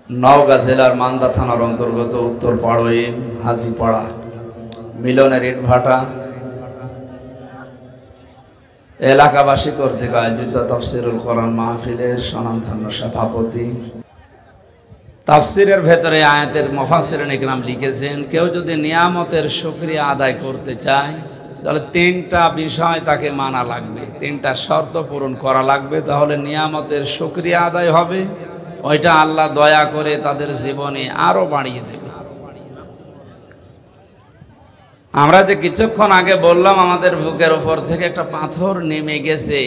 নওগাঁ জেলার মান্দা থানার অন্তর্গত উত্তর পাড়ই হাজিপাড়া মিলনের ইটভাটা এলাকাবাসী কর্তৃক আয়োজিত তাফসিরুল কোরআন মাহফিলের স্বনামধন্য সভাপতি। তাফসিরের ভেতরে আয়াতের মুফাসসিরিন ইকরাম লিখেছেন, কেউ যদি নিয়ামতের শুকরিয়া আদায় করতে চায় তাহলে তিনটা বিষয় তাকে মানা লাগবে, তিনটা শর্ত পূরণ করা লাগবে, তাহলে নিয়ামতের শুকরিয়া আদায় হবে। ওইটা আল্লাহ দয়া করে তাদের জীবনে আরো বাড়িয়ে দেবে। আমরা যে কিছুক্ষণ আগে বললাম আমাদের বুকের উপর থেকে একটা পাথর নেমে গেছে,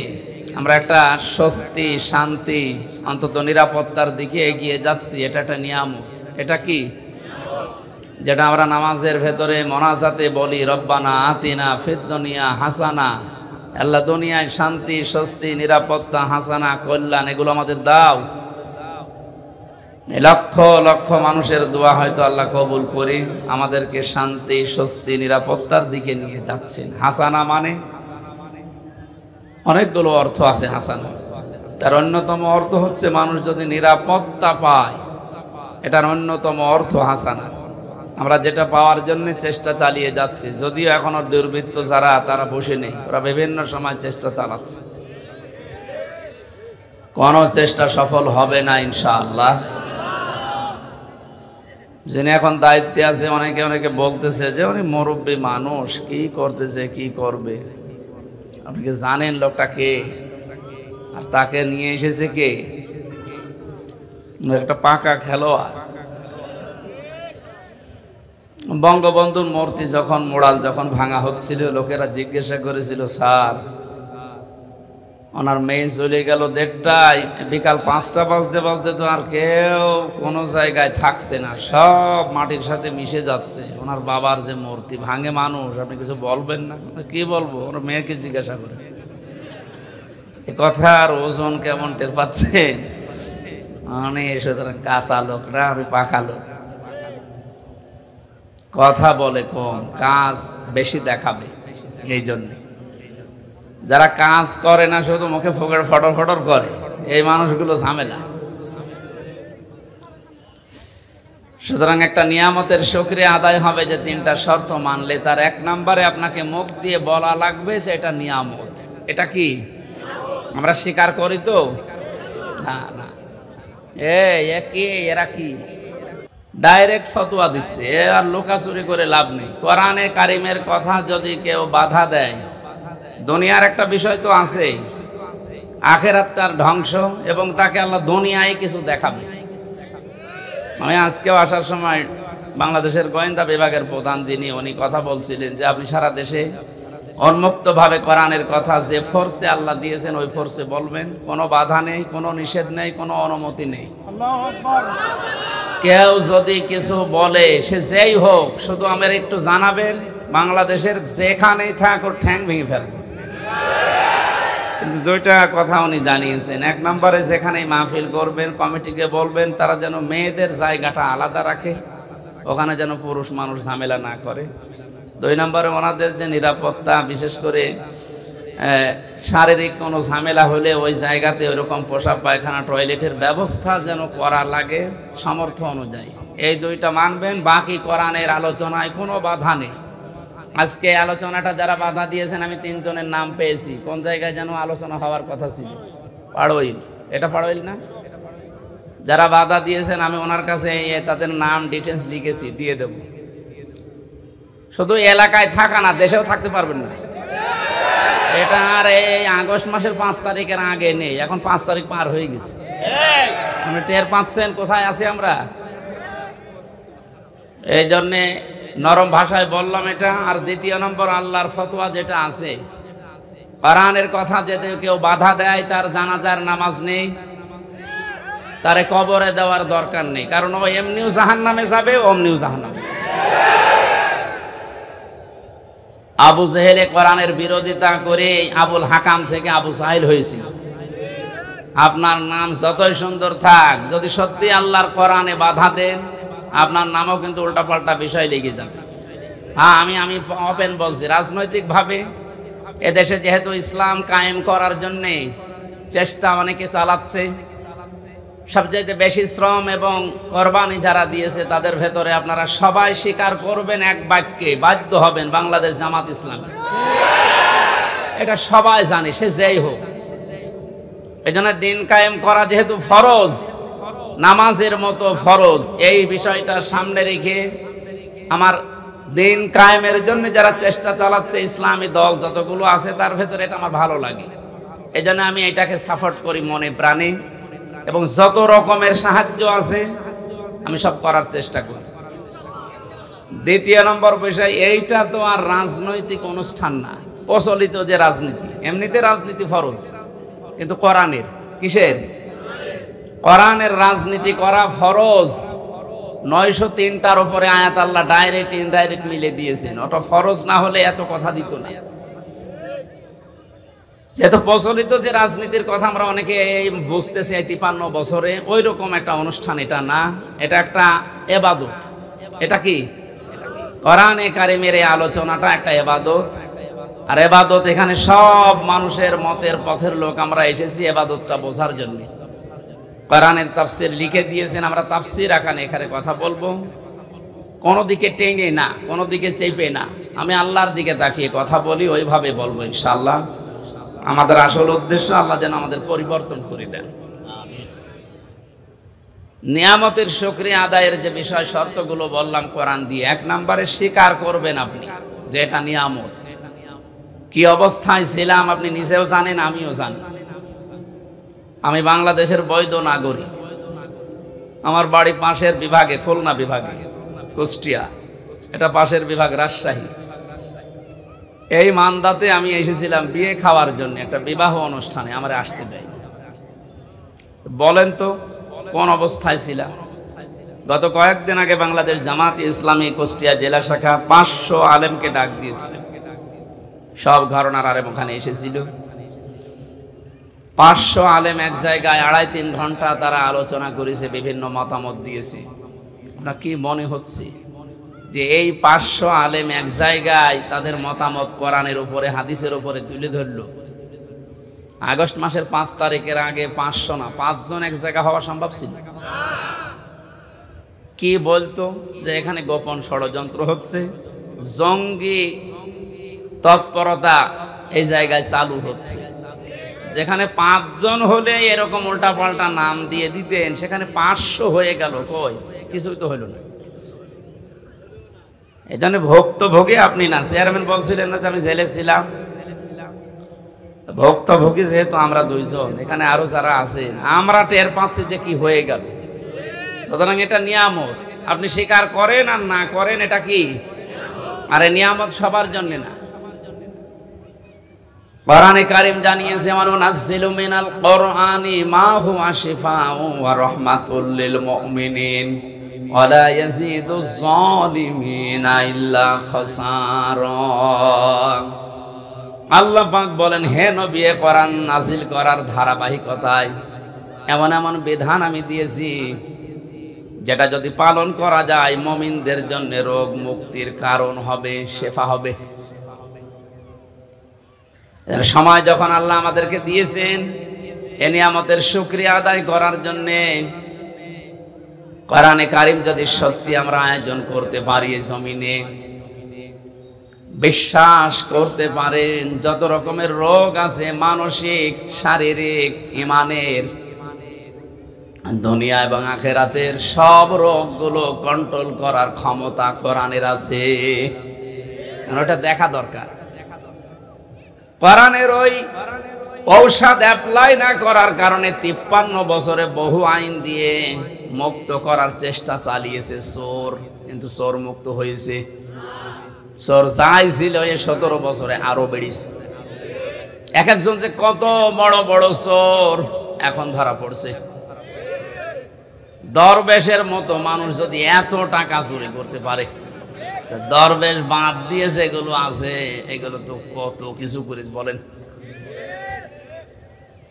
আমরা একটা স্বস্তি শান্তি অন্তত নিরাপত্তার দিকে এগিয়ে যাচ্ছি, এটা একটা নিয়ামত। এটা কি? যেটা আমরা নামাজের ভেতরে মোনাজাতে বলি, রব্বানা আতিনা ফিদ দুনিয়া হাসানা, আল্লাহ দুনিয়ায় শান্তি স্বস্তি নিরাপত্তা হাসানা কল্যাণ এগুলো আমাদের দাও। লক্ষ লক্ষ মানুষের দোয়া হয়তো আল্লাহ কবুল করি, আমাদেরকে শান্তি স্বস্তি নিরাপত্তার দিকে নিয়ে যাচ্ছেন। হাসানা মানে অনেকগুলো অর্থ আছে। হাসানা তার অন্যতম অর্থ হচ্ছে মানুষ যদি নিরাপত্তা পায়, এটার অন্যতম অর্থ হাসানা। আমরা যেটা পাওয়ার জন্য চেষ্টা চালিয়ে যাচ্ছি, যদিও এখনো দুর্বৃত্ত যারা তারা বসে নেই, ওরা বিভিন্ন সময় চেষ্টা চালাচ্ছে, কোনো চেষ্টা সফল হবে না ইনশাআল্লাহ। যিনি এখন দায়িত্বে আছে অনেকে অনেকে বলতেছে যে উনি মুরব্বী মানুষ, কি করতেছে কি করবে। আপনি কি জানেন লোকটা কে আর তাকে নিয়ে এসেছে কে? একটা পাকা খেলোয়াড়। বঙ্গবন্ধুর মূর্তি যখন মোড়াল যখন ভাঙা হচ্ছিল, লোকেরা জিজ্ঞাসা করেছিল, স্যার ওনার মেয়ে চলে গেল 1:30টায়, বিকাল 5টা বাজতে বাজতে তো আর কেউ কোনো জায়গায় থাকছে না, সব মাটির সাথে মিশে যাচ্ছে। ওনার বাবার যে মূর্তি ভাঙে মানুষ, আপনি কিছু বলবেন না? কি বলবো? ওনার মেয়েকে জিজ্ঞাসা করে। এ কথার ওজন কেমন টের পাচ্ছেন? আমি সুতরাং কাঁচা লোক না, আমি পাকা লোক। কথা বলে কম, কাজ বেশি দেখাবে। এই জন্য যারা কাজ করে না, শুধু মুখে ফোকর ফটর ফটর করে, এই মানুষগুলো ঝামেলা। সুতরাং একটা নিয়ামতের শুকরিয়া আদায় হবে যে তিনটা শর্ত মানলে। তার 1 নম্বরে আপনাকে মুখ দিয়ে বলা লাগবে যে এটা নিয়ামত। এটা কি? আমরা স্বীকার করি তো না? না, এরা কি ডাইরেক্ট ফতোয়া দিচ্ছে, আর লুকাচুরি করে লাভ নেই। কোরআনে কারিমের কথা যদি কেউ বাধা দেয়, দুনিয়ার একটা বিষয় তো আছে, আখিরাত তার ধ্বংস, এবং তাকে আল্লাহ দুনিয়ায় কিছু দেখাবে। আমি আজকেও আসার সময় বাংলাদেশের গোয়েন্দা বিভাগের প্রধান যিনি, উনি কথা বলছিলেন যে আপনি সারা দেশে উন্মুক্তভাবে কোরআনের কথা যে ফোর্সে আল্লাহ দিয়েছেন ওই ফোর্সে বলবেন, কোনো বাধা নেই, কোনো নিষেধ নেই, কোনো অনুমতি নেই। কেউ যদি কিছু বলে, সে যেই হোক, শুধু আমার একটু জানাবেন, বাংলাদেশের যেখানেই থাক ওর ঠ্যাং ভেঙে ফেলবে। কিন্তু 2টা কথা উনি জানিয়েছেন। 1 নম্বরে যেখানেই মাহফিল করবেন, কমিটিকে বলবেন তারা যেন মেয়েদের জায়গাটা আলাদা রাখে, ওখানে যেন পুরুষ মানুষ ঝামেলা না করে। 2 নম্বরে ওনাদের যে নিরাপত্তা, বিশেষ করে শারীরিক কোনো ঝামেলা হলে ওই জায়গাতে ওইরকম পোশাক পায়খানা টয়লেটের ব্যবস্থা যেন করা লাগে সামর্থ্য অনুযায়ী। এই 2টা মানবেন, বাকি কোরআনের আলোচনায় কোনো বাধা নেই। আজকে আলোচনাটা যারা বাধা দিয়েছেন, আমি 3 জনের নাম পেয়েছি। কোন জায়গায় যেন আলোচনা হওয়ার কথা ছিল, পাড়ইল, এটা পাড়ইল না? যারা বাধা দিয়েছেন আমি ওনার কাছে তাদের নাম ডিটেলস লিখেছি, দিয়ে দেব। শুধু এলাকায় থাকা না, দেশেও থাকতে পারবেন না। এটা আর এই আগস্ট মাসের 5 তারিখের আগে নেই, এখন 5 তারিখ পার হয়ে গেছে। আপনি টের পাচ্ছেন কোথায় আছি আমরা? এই জন্যে নরম ভাষায় বললাম এটা। আর 2 নম্বর, আল্লাহর ফতোয়া যেটা আছে, কোরআনের কথা যেতে কেউ বাধা দেয়, তার জানাজার নামাজ নেই, তারে কবরে দেওয়ার দরকার নেই, কারণ ও এমনিও জাহান্নামে যাবে, অমনিও জাহান্নামে। আবু জেহেলে কোরআনের বিরোধিতা করে আবুল হাকাম থেকে আবু সাহিল হয়েছিল। আপনার নাম যতই সুন্দর থাক, যদি সত্যি আল্লাহর কোরআনে বাধা দেন, আপনার নামও কিন্তু উল্টাপাল্টা বিষয় লেগে যাবে। হ্যাঁ, আমি ওপেন বলছি, রাজনৈতিকভাবে এদেশে যেহেতু ইসলাম কায়েম করার জন্যে চেষ্টা অনেকে চালাচ্ছে, সবচেয়ে বেশি শ্রম এবং কোরবানি যারা দিয়েছে তাদের ভেতরে আপনারা সবাই স্বীকার করবেন এক বাক্যে, বাধ্য হবেন বাংলাদেশ জামাত ইসলামী। এটা সবাই জানে, সে যেই হোক। এজন্য দিন কায়েম করা যেহেতু ফরজ, নামাজের মতো ফরজ, এই বিষয়টা সামনে রেখে আমার দিন কায়েমের জন্য যারা চেষ্টা চালাচ্ছে ইসলামী দল যতগুলো আছে তার ভেতরে এটা আমার ভালো লাগে। এজন্য আমি এটাকে সাপোর্ট করি মনে প্রাণে, এবং যত রকমের সাহায্য আছে আমি সব করার চেষ্টা করি। দ্বিতীয় নম্বর বিষয়, এইটা তো আর রাজনৈতিক অনুষ্ঠান না, প্রচলিত যে রাজনীতি, এমনিতে রাজনীতি ফরজ, কিন্তু কোরআনের, কিসের? কোরআনের রাজনীতি করা ফরজ। 903টার উপরে আয়াত আল্লাহ ডাইরেক্ট ইনডাইরেক্ট মিলে দিয়েছেন, ওটা ফরজ না হলে এত কথা দিত না। যেহেতু প্রচলিত যে রাজনীতির কথা আমরা অনেকে বুঝতেছি 53 বছরে, ওই রকম একটা অনুষ্ঠান এটা না, এটা একটা ইবাদত। এটা কি? কোরআনে কারিমের এই আলোচনাটা একটা ইবাদত। আর ইবাদত, এখানে সব মানুষের মতের পথের লোক আমরা এসেছি ইবাদতটা বোঝার জন্য। কোরআনের তাফসীর লিখে দিয়েছেন, আমরা তাফসীর এখানে কথা বলবো, কোনো দিকে টেনে না, কোনো দিকে চেপে না, আমি আল্লাহর দিকে তাকিয়ে কথা বলি, ওইভাবে বলবো ইনশাআল্লাহ। আমাদের আসল উদ্দেশ্য আল্লাহ যেন আমাদের পরিবর্তন করে দেন। নিয়ামতের শুকরিয়া আদায়ের যে বিষয় শর্তগুলো বললাম কোরআন দিয়ে, 1 নম্বরে স্বীকার করবেন আপনি যে এটা নিয়ামত। কি অবস্থায় ছিলাম আপনি নিজেও জানেন, আমিও জানি। আমি বাংলাদেশের বৈধ নাগরিক, আমার বাড়ি পাশের বিভাগে, খুলনা বিভাগে, কুষ্টিয়া, এটা পাশের বিভাগ রাজশাহী। এই মান্দাতে আমি এসেছিলাম বিয়ে খাওয়ার জন্য, একটা বিবাহ অনুষ্ঠানে আমার আসতে দেয়। বলেন তো কোন অবস্থায় ছিলাম? গত কয়েকদিন আগে বাংলাদেশ জামাত ইসলামী কুষ্টিয়া জেলা শাখা 500 আলেমকে ডাক দিয়েছিলেন, সব ঘরানার আলেম ওখানে এসেছিল। 500 আলেম এক জায়গায় 2.5-3 ঘন্টা তারা আলোচনা করেছে, বিভিন্ন মতামত দিয়েছে। আপনার কি মনে হচ্ছে যে এই 500 আলেম এক জায়গায় তাদের মতামত কোরআনের উপরে, হাদিসের উপরে তুলে ধরলো? আগস্ট মাসের 5 তারিখের আগে 500 না, 5 জন এক জায়গা হওয়া সম্ভব ছিল? কি বলতো যে এখানে গোপন ষড়যন্ত্র হচ্ছে, জঙ্গি তৎপরতা এই জায়গায় চালু হচ্ছে। যেখানে 5 জন হলে এরকম উল্টাপাল্টা নাম দিয়ে দিতেন, সেখানে 500 হয়ে গেল, কই কিছুই তো হইল না। এই জন্য ভুক্তভোগী আপনি না, চেয়ারম্যান বলছিলেন না যে আমি জেলে ছিলাম, ভুক্তভোগী যেহেতু আমরা 2 জন, এখানে আরো যারা আছেন, আমরা টের পাচ্ছি যে কি হয়ে গেল। সুতরাং এটা নিয়ামত, আপনি স্বীকার করেন আর না করেন, এটা কি? আরে নিয়ামত সবার জন্য না। কোরআনে কারীম জানিয়েছে, ওয়ানুনাজ্জিলু মিনাল কোরআনি মা হুয়া শিফাউ ওয়া রাহমাতুল লিল মুমিনিন ওয়া লা ইয়াজিদুজ যালিমিনা ইল্লা খাসারা। আল্লাহ পাক বলেন, হে নবী, কোরআন নাজিল করার ধারাবাহিকতায় এমন এমন বিধান আমি দিয়েছি যেটা যদি পালন করা যায় মুমিনদের জন্য রোগ মুক্তির কারণ হবে, শেফা হবে। এর সময় যখন আল্লাহ আমাদেরকে দিয়েছেন এ নিয়ামতের শুকরিয়া আদায় করার জন্য, কোরআনে কারীম যদি সত্যি আমরা আয়োজন করতে পারি, জমিনে বিশ্বাস করতে পারেন, যত রকমের রোগ আছে, মানসিক, শারীরিক, ইমানের, দুনিয়া এবং আখিরাতের সব রোগগুলো কন্ট্রোল করার ক্ষমতা কোরআনের আছে। ওটা দেখা দরকার। কোরআনের ওই ঔষধ অ্যাপ্লাই না করার কারণে 53 বছরে বহু আইন দিয়ে মুক্ত করার চেষ্টা চালিয়েছে চোর, কিন্তু চোর মুক্ত হয়েছে? চোর যাই ছিল এই 17 বছরে আরো বেড়েছে। এক একজন যে কত বড় বড় চোর এখন ধরা পড়ছে। দরবেশের মতো মানুষ যদি এত টাকা চুরি করতে পারে, দরবেশ বাদ দিয়ে যেগুলো আছে এগুলো তো কত কিছু করে বলেন।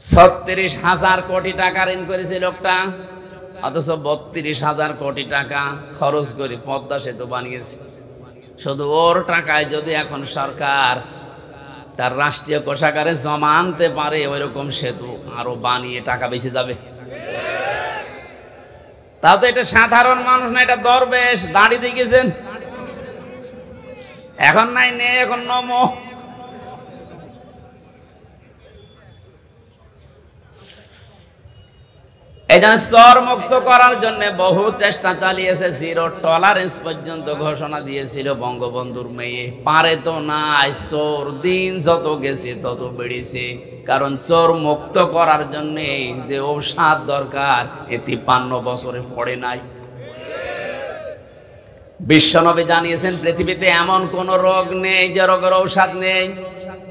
36,000 কোটি টাকা ঋণ করেছে লোকটা, অথচ 32,000 কোটি টাকা খরচ করে পদ্মা সেতু বানিয়েছে। শুধু ওর টাকায় যদি এখন সরকার তার রাষ্ট্রীয় কোষাগারে জমা আনতে পারে, ওইরকম সেতু আরো বানিয়ে টাকা বেঁচে যাবে। তাও তো এটা সাধারণ মানুষ না, এটা দরবেশ, দাড়ি দেখেছেন? এখন নাই নেই, এখন নমো। এই জন্য চোর মুক্ত করার জন্য বহু চেষ্টা চালিয়েছে, জিরো টলারেন্স পর্যন্ত ঘোষণা দিয়েছিল বঙ্গবন্ধুর মেয়ে। পারে তো নাই, চোর দিন যত গেছে তত বেড়েছে। কারণ চোর মুক্ত করার জন্য যে ঔষধ দরকার এ 53 বছরে পড়ে নাই। বিশ্বনবী জানিয়েছেন পৃথিবীতে এমন কোন রোগ নেই যে রোগের ঔষধ নেই,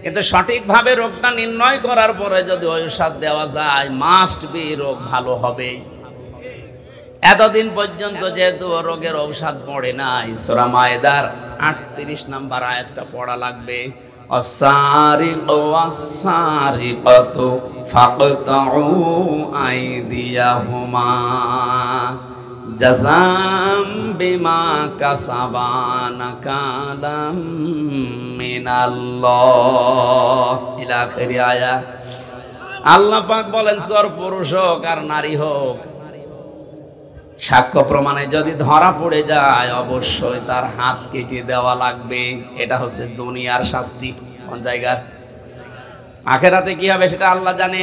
কিন্তু সঠিকভাবে রোগটা নির্ণয় করার পরে যদি ঔষধ দেওয়া যায় মাস্ট বি রোগ ভালো হবে। এতদিন পর্যন্ত যেহেতু রোগের ঔষধ পড়ে নাই, সূরা মায়েদার 38 নম্বর আয়াতটা পড়া লাগবে। অসারিকু ওয়াসারিকাতু ফাকতাউ আইদিয়াহুমা জাযাম বিমা কাসাবা নাকালাম মিনাল্লাহ ইলা আখিরি আয়াত। আল্লাহ পাক বলেন চোর পুরুষ হোক আর নারী হোক, সাক্ষ্য প্রমাণে যদি ধরা পড়ে যায় অবশ্যই তার হাত কেটে দেওয়া লাগবে। এটা হচ্ছে দুনিয়ার শাস্তি। কোন জায়গার? আখিরাতে কি হবে সেটা আল্লাহ জানে।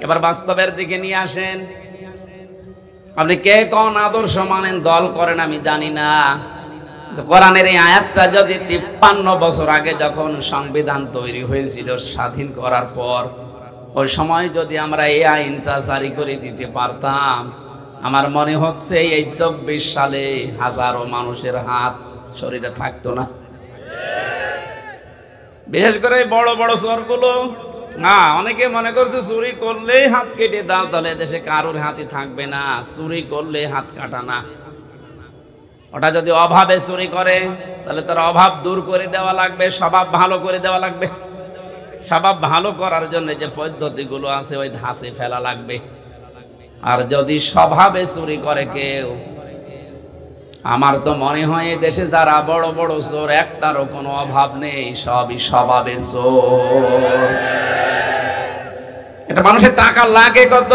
এবার বাস্তবের দিকে নিয়ে আসেন। আপনি কে কোন আদর্শ মানেন, দল করেন, আমি জানি না। কোরআনের এই আয়াতটা যদি 53 বছর আগে যখন সংবিধান তৈরি হয়েছিল স্বাধীন করার পর, ওই সময় যদি আমরা এই আইনটা জারি করে দিতে পারতাম, আমার মনে হচ্ছে এই 24 সালে হাজারো মানুষের হাত শরীরে থাকতো না। বিশেষ করে বড় বড় চোরগুলো, অনেকে মনে করছে চুরি করলেই হাত কেটে দাও, তাহলে দেশে কারোর হাতই থাকবে না। চুরি করলে হাত কাটা না, ওটা যদি অভাবে চুরি করে তাহলে তার অভাব দূর করে দেওয়া লাগবে, স্বভাব ভালো করে দেওয়া লাগবে। স্বভাব ভালো করার জন্য যে পদ্ধতিগুলো আছে ওই ধাঁচে ফেলা লাগবে। আর যদি স্বভাবে চুরি করে কেউ, আমার তো মনে হয় দেশে যারা বড় বড় চোর একটারও কোনো অভাব নেই, সবই স্বভাবে চোর। এটা মানুষের টাকা লাগে কত,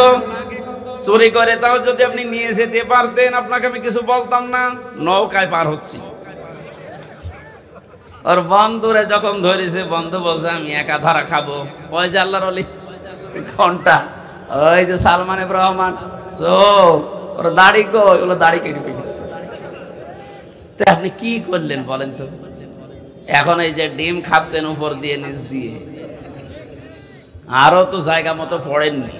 চুরি করে তাও যদি আপনি নিয়ে যেতে পারতেন আপনাকে আমি কিছু বলতাম না। নৌকায় পার হচ্ছি, ওর বন্ধুরে যখন ধরেছে বন্ধু বলছে আমি একা ধরা খাবো। ওই যে আল্লাহর ওলি ঘন্টা, ওই যে সালমান এফ রহমান, ওর দাড়ি কই, ওগুলো দাড়ি কেটে ফেলেছে। তো আপনি কি করলেন বলেন তো? এখন এই যে ডিম খাচ্ছেন উপর দিয়ে নিচ দিয়ে, আরো তো জায়গা মতো পড়েননি।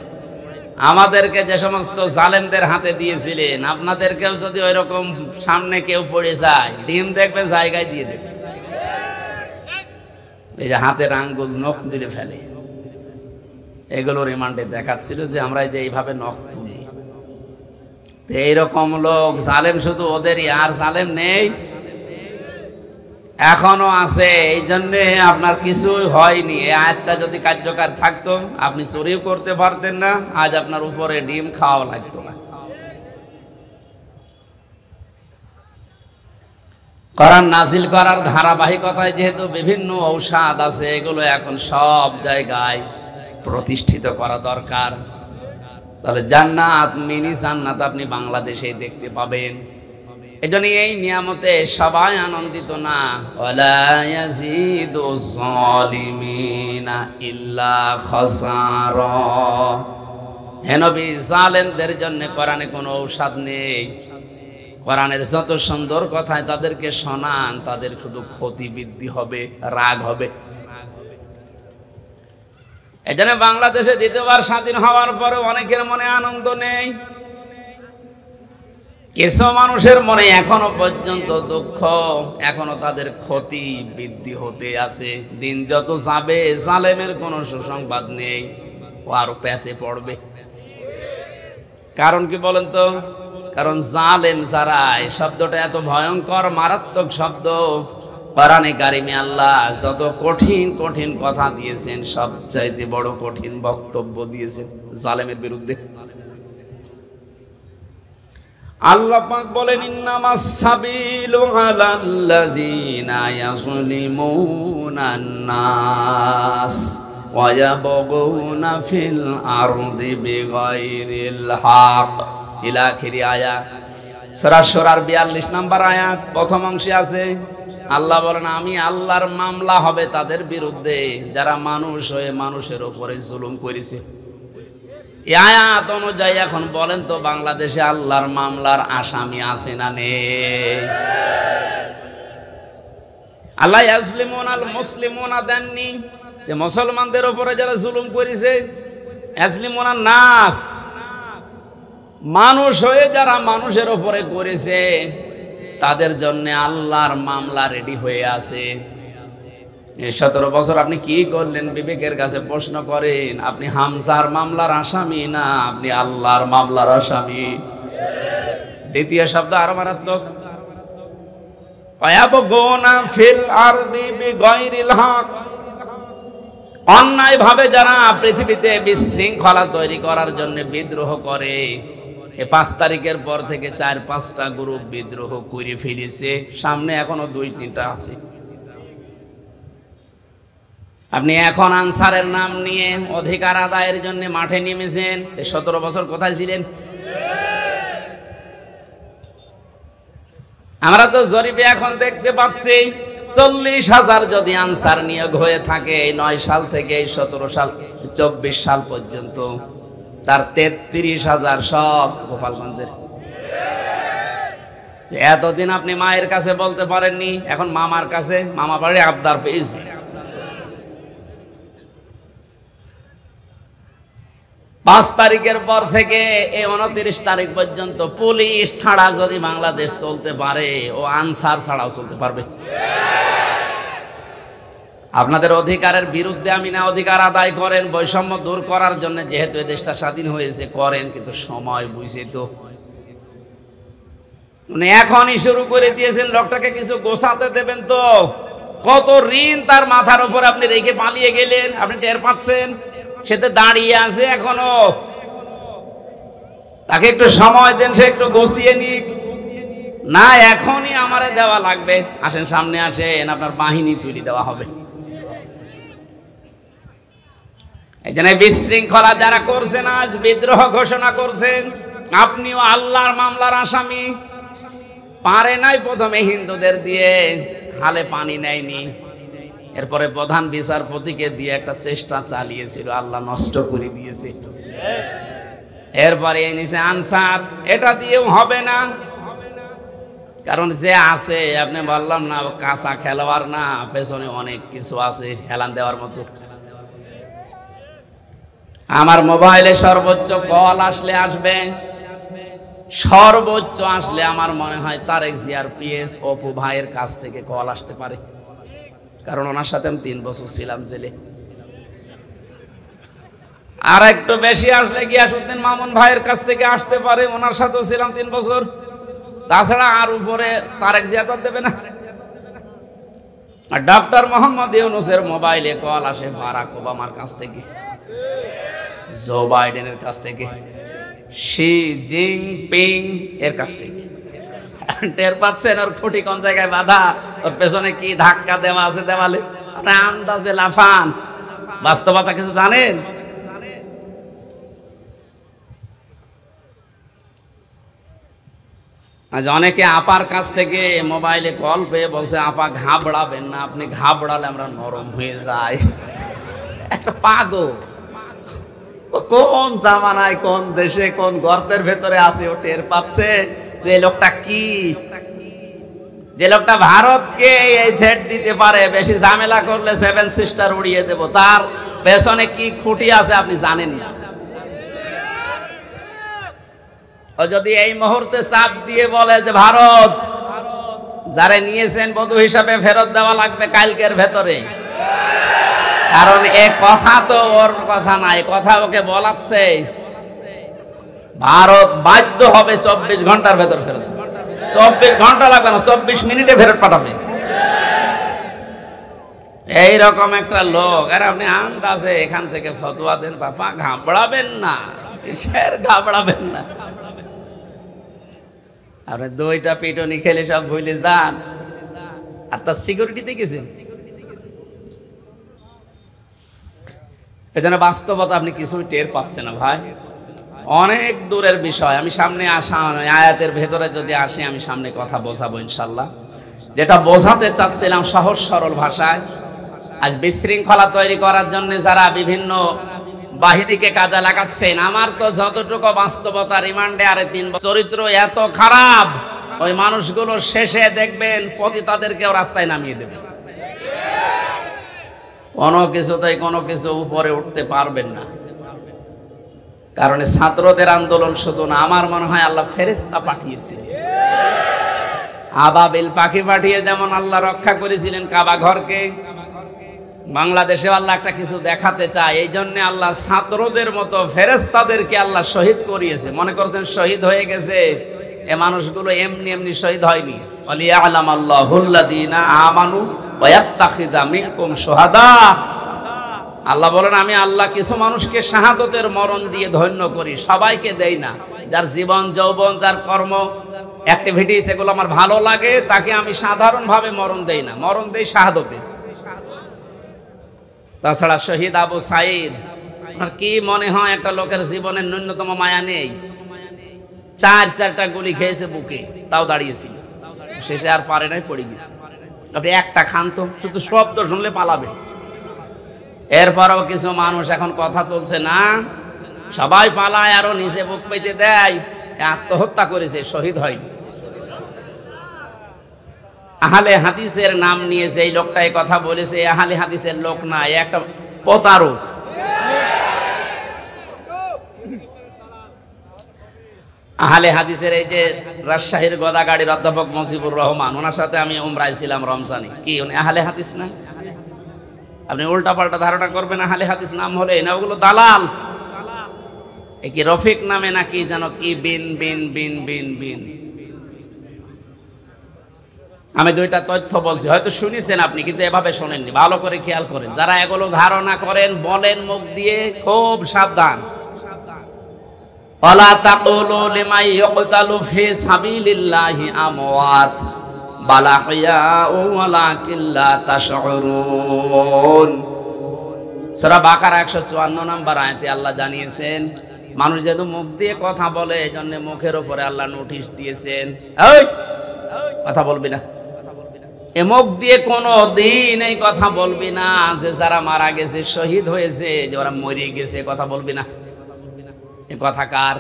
আমাদেরকে যে সমস্ত জালেমদের হাতে দিয়েছিলেন, আপনাদেরকেও যদি ওই রকম সামনে কেউ পড়ে যায়, ডিম দেখবে জায়গায় দিয়ে দেবে। এই যে হাতের আঙ্গুল নখ দিলে ফেলে, এগুলো রিমান্ডে দেখাচ্ছিল যে আমরা যে এইভাবে নখ তুলি। এইরকম লোক জালেম শুধু ওদেরই, আর জালেম নেই, এখনো আছে। এই জন্যে আপনার কিছুই হয়নি। এই আয়াতটা যদি কার্যকর থাকতো আপনি চুরিও করতে পারতেন না, আজ আপনার উপরে ডিম খাওয়া লাগতো না। কোরআন নাজিল করার ধারাবাহিকতায় যেহেতু বিভিন্ন ঔষধ আছে, এগুলো এখন সব জায়গায় প্রতিষ্ঠিত করা দরকার। তাহলে জান্নাত, মিনি জান্নাত আপনি বাংলাদেশে দেখতে পাবেন। এজন্য এই নিয়ামতে সবাই আনন্দিত না। ওয়ালা ইয়াজিদু যালিমিনা ইল্লা খাসারা। হে নবী, জালেমদের জন্য কোরআনে কোনো ঔষধ নেই। কোরআনের যত সুন্দর কথায় তাদেরকে শোনান, তাদের শুধু ক্ষতি বৃদ্ধি হবে, রাগ হবে। এজন্য বাংলাদেশে দ্বিতীয়বার স্বাধীন হওয়ার পরে অনেকের মনে আনন্দ নেই। কিছু মানুষের মনে এখনো পর্যন্ত দুঃখ, এখনো তাদের ক্ষতি বৃদ্ধি হতে আছে। দিন যত যাবে জালেমের কোনো সুসংবাদ নেই, ও আরো প্যাসে পড়বে। কারণ কি বলেন তো? কারণ জালেম যারা, এই শব্দটা এত ভয়ঙ্কর মারাত্মক শব্দ। কোরআনে কারিমে আল্লাহ যত কঠিন কঠিন কথা দিয়েছেন, সবচাইতে বড় কঠিন বক্তব্য দিয়েছেন জালেমের বিরুদ্ধে। আল্লাহ পাক বলেন, ইন্নামাস সাবিলু আলাল্লাযিনা ইয়াযলিমুনান নাস ওয়া ইয়াবগুনা ফিল আরদি বিগাইরিল হক ইলা আখিরি আয়াত। সূরা শুরার 42 নম্বর আয়াত প্রথম অংশে আছে, আল্লাহ বলেন আমি আল্লাহর মামলা হবে তাদের বিরুদ্ধে যারা মানুষ হয়ে মানুষের উপরে জুলুম করেছে। এই আয়াত অনুযায়ী এখন বলেন তো বাংলাদেশে আল্লাহর মামলার আসামি আছে না নেই? আল্লাহ ইয়াজলিমুন আল মুসলিমুনা দেননি যে মুসলমানদের উপরে যারা জুলুম করেছে, ইয়াজলিমুন আন নাস মানুষ হয়ে যারা মানুষের উপরে করেছে তাদের জন্য আল্লাহর মামলা রেডি হয়ে আছে। 17 বছর আপনি কি করলেন বিবেকের কাছে প্রশ্ন করেন? আপনি হামজার মামলার আসামি না আপনি আল্লাহর মামলার আসামি? দ্বিতীয় শব্দ আরো মারাত্মক, ওয়ায়াবগুনা ফিল আরদি বিগাইরিল হক, অন্যায় ভাবে যারা পৃথিবীতে বিশৃঙ্খলা তৈরি করার জন্য বিদ্রোহ করে। এই 5 তারিখের পর থেকে 4-5টা গ্রুপ বিদ্রোহ করে ফিরেছে, সামনে এখনো 2-3টা আছে। আপনি এখন আনসারের নাম নিয়ে অধিকার আদায়ের জন্য মাঠে নেমেছেন, 17 বছর কোথায় ছিলেন? আমরা তো জরিপে এখন দেখতে পাচ্ছি 40,000 যদি আনসার নিয়োগ হয়ে থাকে 9 সাল থেকে 17 সাল 24 সাল পর্যন্ত, তার 33,000 সব গোপালগঞ্জের। এতদিন আপনি মায়ের কাছে বলতে পারেননি, এখন মামার কাছে, মামা বাড়ি আবদার পেয়েছে। 5 তারিখের পর থেকে এই 29 তারিখ পর্যন্ত পুলিশ ছাড়া যদি বাংলাদেশ চলতে পারে, ও আনসার ছাড়াও চলতে পারবে। আপনাদের অধিকারের বিরুদ্ধে আমি না অধিকার আদায় করেন, বৈষম্য দূর করার জন্য, যেহেতু এই দেশটা স্বাধীন হয়েছে করেন, কিন্তু সময় বুঝে তো এখনই শুরু করে দিয়েছেন। লোকটাকে কিছু গোছাতে দেবেন তো, কত ঋণ তার মাথার উপর আপনি রেখে পালিয়ে গেলেন, আপনি টের পাচ্ছেন? সেটা দাঁড়িয়ে আছে এখনো, তাকে একটু সময় দেন, সে একটু গুছিয়ে নিক। না এখনই আমারে দেওয়া লাগবে, আসেন সামনে আসেন, আপনার বাহিনী তুলে দেওয়া হবে। এই জন্য বিশৃঙ্খলা যারা করছেন, আজ বিদ্রোহ ঘোষণা করছেন, আপনিও আল্লাহর মামলার আসামি। পারে নাই প্রথমে হিন্দুদের দিয়ে, হালে পানি নেয়নি, এরপরে প্রধান বিচারপতিকে দিয়ে একটা চেষ্টা চালিয়েছিল, আল্লাহ নষ্ট করে দিয়েছে। এরপরে নিচে আনসার, এটা দিয়েও হবে না, কারণ যে আছে আপনি বললাম না কাঁচা খেলোয়াড় না, পেছনে অনেক কিছু আছে হেলান দেওয়ার মতো। আমার মোবাইলে সর্বোচ্চ কল আসলে আসবে, সর্বোচ্চ আসলে আমার মনে হয় তারেক জিয়ার পিএস অপু ভাইয়ের কাছ থেকে কল আসতে পারে, কারণ ওনার সাথে আমি 3 বছর ছিলাম জেলে। আর একটু বেশি আসলে গিয়াসউদ্দিন মামুন ভাইয়ের কাছ থেকে আসতে পারে, ওনার সাথেও ছিলাম 3 বছর। তাছাড়া আর উপরে তারেক জিয়া তো দেবে না। আর ডক্টর মোহাম্মদ ইউনূসের মোবাইলে কল আসে বারাক ওবামার কাছ থেকে, জো বাইডেনের কাছ থেকে, শি জিনপিং এর কাছ থেকে। টের পাচ্ছেন ওর খুঁটি কোন জায়গায় বাঁধা, ওর পেছনে কি ধাক্কা দেওয়া আছে দেওয়ালে? আপনি আন্দাজে লাফান, বাস্তবতা কিছু জানেন? আজ অনেকে আপার কাছ থেকে মোবাইলে কল পেয়ে বলছে আপা ঘাবড়াবেন না, আপনি ঘাবড়ালে আমরা নরম হয়ে যাই। একটা পাগল, কোন জামানায় কোন দেশে কোন গর্তের ভেতরে আছে ও টের পাচ্ছে যে লোকটা কি, যে লোকটা ভারতকে এই থ্রেট দিতে পারে, বেশি ঝামেলা করলে 7 সিস্টার উড়িয়ে দেব, তার পেছনে কি খুঁটি আছে আপনি জানেন না। ও যদি এই মুহূর্তে চাপ দিয়ে বলে যে ভারত যারে নিয়েছেন বধূ হিসাবে ফেরত দেওয়া লাগবে কালকের ভেতরে, কারণ এ কথা তো ওর কথা নাই, কথা ওকে বলাচ্ছে, ভারত বাধ্য হবে 24 ঘন্টার ভেতর ফেরত। 24 ঘন্টা লাগবে না, 24 মিনিটে ফেরত পাঠাবে। এইরকম একটা লোক। আর আপনি আন্দাজে এখান থেকে ফতোয়া দেন, বাবা ঘাবড়াবেন না, ঘাবড়াবেন না। আপনি 2টা পিটনি খেলে সব ভুলে যান, আর তার সিকিউরিটিতে গেছেন। এজন্য বাস্তবতা আপনি কিছুই টের পাচ্ছেন না ভাই। অনেক দূরের বিষয়। আমি সামনে আসা আয়াতের ভেতরে যদি আসি আমি সামনে কথা বোঝাবো ইনশাল্লাহ। যেটা বোঝাতে চাচ্ছিলাম সহজ সরল ভাষায়, আজ বিশৃঙ্খলা তৈরি করার জন্য যারা বিভিন্ন বাহিনীকে কাজে লাগাচ্ছেন, আমার তো যতটুকু বাস্তবতা, রিমান্ডে আরে 3 বছর, চরিত্র এত খারাপ, ওই মানুষগুলো শেষে দেখবেন পতিতাদেরকেও রাস্তায় নামিয়ে দেবে। কোনো কিছুতেই কোনো কিছু উপরে উঠতে পারবেন না। কারণ ছাত্রদের আন্দোলন শুধু না, আমার মনে হয় আল্লাহ ফেরেশতা পাঠিয়েছিল, আবাবিল পাখি পাঠিয়ে যেমন আল্লাহ রক্ষা করেছিলেন কাবা ঘরকে, বাংলাদেশে আল্লাহ একটা কিছু দেখাতে চায়, এই জন্য আল্লাহ ছাত্রদের মতো ফেরেশতাদেরকে আল্লাহ শহীদ করিয়েছে। মনে করছেন শহীদ হয়ে গেছে, এ মানুষগুলো এমনি এমনি শহীদ হয়নি। ওয়ালিয়ালাম আল্লাহুল্লাযীনা আমানু ওয়া ইয়াত্তাখিযা মিনকুম শুহাদা। আল্লাহ বলেন আমি আল্লাহ কিছু মানুষকে শাহাদতের মরণ দিয়ে ধন্য করি, সবাইকে দেই না। যার জীবন যৌবন, যার কর্ম অ্যাক্টিভিটিস এগুলো আমার ভালো লাগে, তাকে আমি সাধারণভাবে মরণ দেই না, মরণ দেই শাহাদতে। তাছাড়া শহীদ আবু সাঈদ, আপনার কি মনে হয় একটা লোকের জীবনের ন্যূনতম মায়া নেই? 4-4টা গুলি খেয়েছে বুকে, তাও দাঁড়িয়েছিল, শেষে আর পারে নাই, পড়ে গেছে। আপনি একটা খান তো, শুধু শব্দ শুনলে পালাবে। এরপরও কিছু মানুষ এখন কথা তুলছে না, সবাই পালায়, আরো নিচে বুক পেতে দেয়, আত্মহত্যা করেছে, শহীদ হয়নি। আহলে হাদিসের নাম নিয়ে যে লোকটা এই কথা বলেছে, আহলে হাদিসের লোক না, একটা প্রতারক। আহলে হাদিসের এই যে রাজশাহীর গোদাগাড়ির অধ্যাপক মজিবুর রহমান, ওনার সাথে আমি উমরায় ছিলাম রমজানে। কি উনি আহলে হাদিস না? আপনি উল্টা পাল্টা ধারণা করবেন আহলে হাদিস নাম হলে না, ওগুলো দালাল। কি রফিক নামে নাকি যেন কি বিন বিন বিন বিন বিন। আমি 2টা তথ্য বলছি, হয়তো শুনেছেন আপনি, কিন্তু এভাবে শোনেননি, ভালো করে খেয়াল করেন। যারা এগুলো ধারণা করেন বলেন মুখ দিয়ে, খুব সাবধান। ওয়ালা তাকুলু লিমাই ইয়কতালু ফি সাবিলিল্লাহি আমওয়াত বাল আহইয়াউ ওয়ালাকিন লা তাশউরুন। সূরা বাকারা 154 নম্বর আয়াতে আল্লাহ জানিয়েছেন, মানুষ যেহেতু মুখ দিয়ে কথা বলে, এজন্য মুখের উপরে আল্লাহ নোটিশ দিয়েছেন, এই কথা বলবি না। এ মুখ দিয়ে কোনো দিন এই কথা বলবি না যে যারা মারা গেছে, শহীদ হয়েছে, যে ওরা মরে গেছে, কথা বলবি না। এ কথা কার?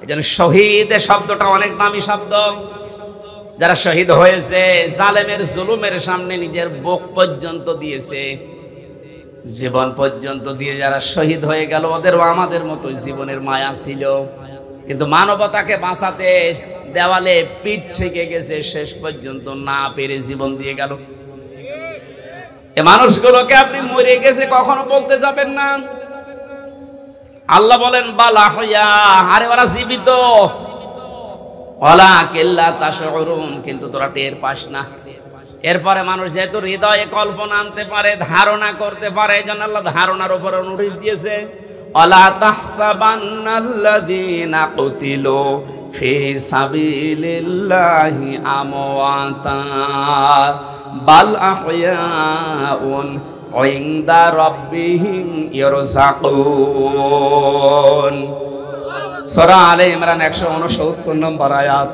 এই জন্য শহীদ শব্দটা অনেক দামি শব্দ। যারা শহীদ হয়েছে, জালেমের জুলুমের সামনে নিজের বুক পর্যন্ত দিয়েছে, জীবন পর্যন্ত দিয়ে যারা শহীদ হয়ে গেল, ওদেরও আমাদের মতো জীবনের মায়া ছিল, কিন্তু মানবতাকে বাঁচাতে দেওয়ালে পিঠ থেকে গেছে, শেষ পর্যন্ত না পেরে জীবন দিয়ে গেল। এ মানুষগুলোকে আপনি মরে গেছে কখনো বলতে যাবেন না। আল্লাহ বলেন বালা হইয়া, আরে ওরা জীবিত, ওয়ালাকিন লা তাশউরুন, কিন্তু তোরা টের পাস না। এরপরে মানুষ যেহেতু হৃদয়ে কল্পনা আনতে পারে, ধারণা করতে পারে, এজন্য আল্লাহ ধারণার উপরে নোটিশ দিয়েছে, ওয়ালা তাহসাবান্নাল্লাযীনা কুতিলু ফি সাবিলিল্লাহি আমওয়াতা বাল আহইয়াউন ইনদা রাব্বিহিম ইয়ারযাকুন। সূরা আলে ইমরান 169 নম্বর আয়াত।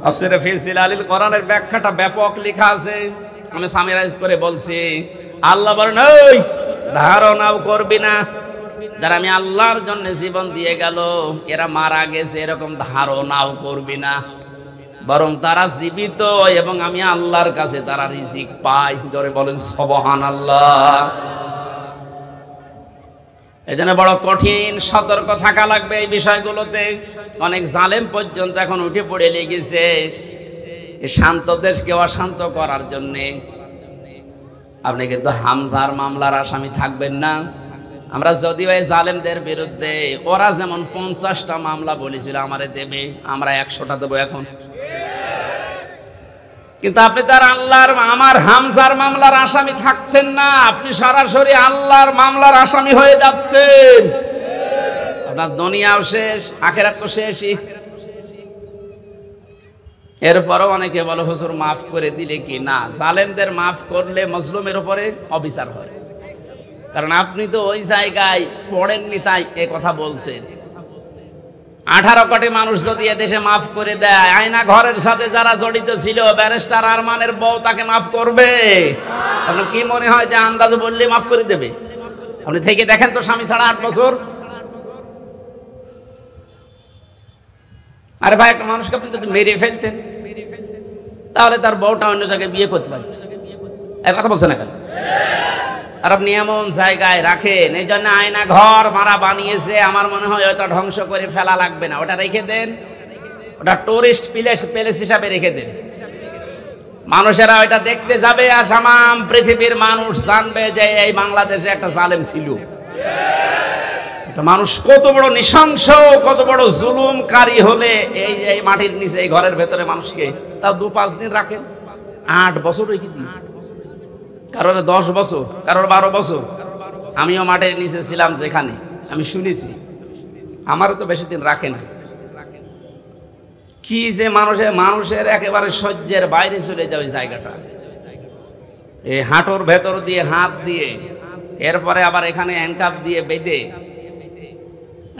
তাফসীরে ফি জিলালিল কোরআনের ব্যাখ্যাটা ব্যাপক লেখা আছে, আমি সামারাইজ করে বলছি। আল্লাহ বলেন এই ধারণাও করবি না, যারা আমি আল্লাহর জন্য জীবন দিয়ে গেল এরা মারা গেছে, এরকম ধারণাও করবি না, বরং তারা জীবিত এবং আমি আল্লাহর কাছে তারা রিজিক পায়। জোরে বলেন সুবহানাল্লাহ। এজন্য বড় কঠিন সতর্ক থাকা লাগবে এই বিষয়গুলোতে। অনেক জালেম পর্যন্ত এখন উঠে পড়ে লেগেছে শান্ত দেশকে অশান্ত করার জন্যে। আপনি কিন্তু হামজার মামলার আসামি থাকবেন না। আমরা যদিও এই জালেমদের বিরুদ্ধে, ওরা যেমন 50টা মামলা বলেছিল আমারে দেবে, আমরা 100টা দেবো এখন, কিন্তু আপনি তার আল্লাহর, আমার হামজার মামলার আসামি থাকছেন না, আপনি সরাসরি আল্লাহর মামলার আসামি হয়ে যাচ্ছেন। আপনার দুনিয়াও শেষ, আখিরাত তো শেষই। এরপরও অনেকে বলে হুজুর মাফ করে দিলে কি না, জালেমদের মাফ করলে মজলুমের উপরে অবিচার হয়। কারণ আপনি তো ওই জায়গায় পড়েননি, তাই এ কথা বলছেন। 18 কোটি মানুষ যদি এদেশে মাফ করে দেয়, আয়না ঘরের সাথে যারা জড়িত ছিল, ব্যারিস্টার আরমানের বউ তাকে মাফ করবে? আপনার কি মনে হয় যে আন্দাজে বললে মাফ করে দেবে? আপনি থেকে দেখেন তো, স্বামী ছাড়া 8 বছর। আরে ভাই, একটা মানুষকে আপনি যদি মেরে ফেলতেন, তাহলে তার বউটা অন্য জায়গায় বিয়ে করতে পারত। এক কথা বলছেন না কেন? আর আপনি এমন জায়গায় রাখেন, এই জন্য আয়না ঘর মারা বানিয়েছে। আমার মনে হয় ওটা ধ্বংস করে ফেলা লাগবে না, ওটা রেখে দেন, ওটা টুরিস্ট প্লেস হিসাবে রেখে দেন। মানুষেরা ওইটা দেখতে যাবে, আর সামাম পৃথিবীর মানুষ জানবে যে এই বাংলাদেশে একটা জালেম ছিল। মানুষ কত বড় নৃশংস, কত বড় জুলুমকারী হলে এই মাটির নিচে, এই ঘরের ভেতরে মানুষকে তাও 2-5 দিন রাখেন। 8 বছর রেখে দিয়েছে, কারোর 10 বছর, কারোর 12 বছর। আমিও মাটির নিচে ছিলাম, যেখানে আমি শুনেছি, আমারও তো বেশি দিন রাখে না। কি যে মানুষের একেবারে সহ্যের বাইরে চলে যায় ওই জায়গাটা। এই হাঁটুর ভেতর দিয়ে হাত দিয়ে, এরপরে আবার এখানে হ্যান্ডকাপ দিয়ে বেঁধে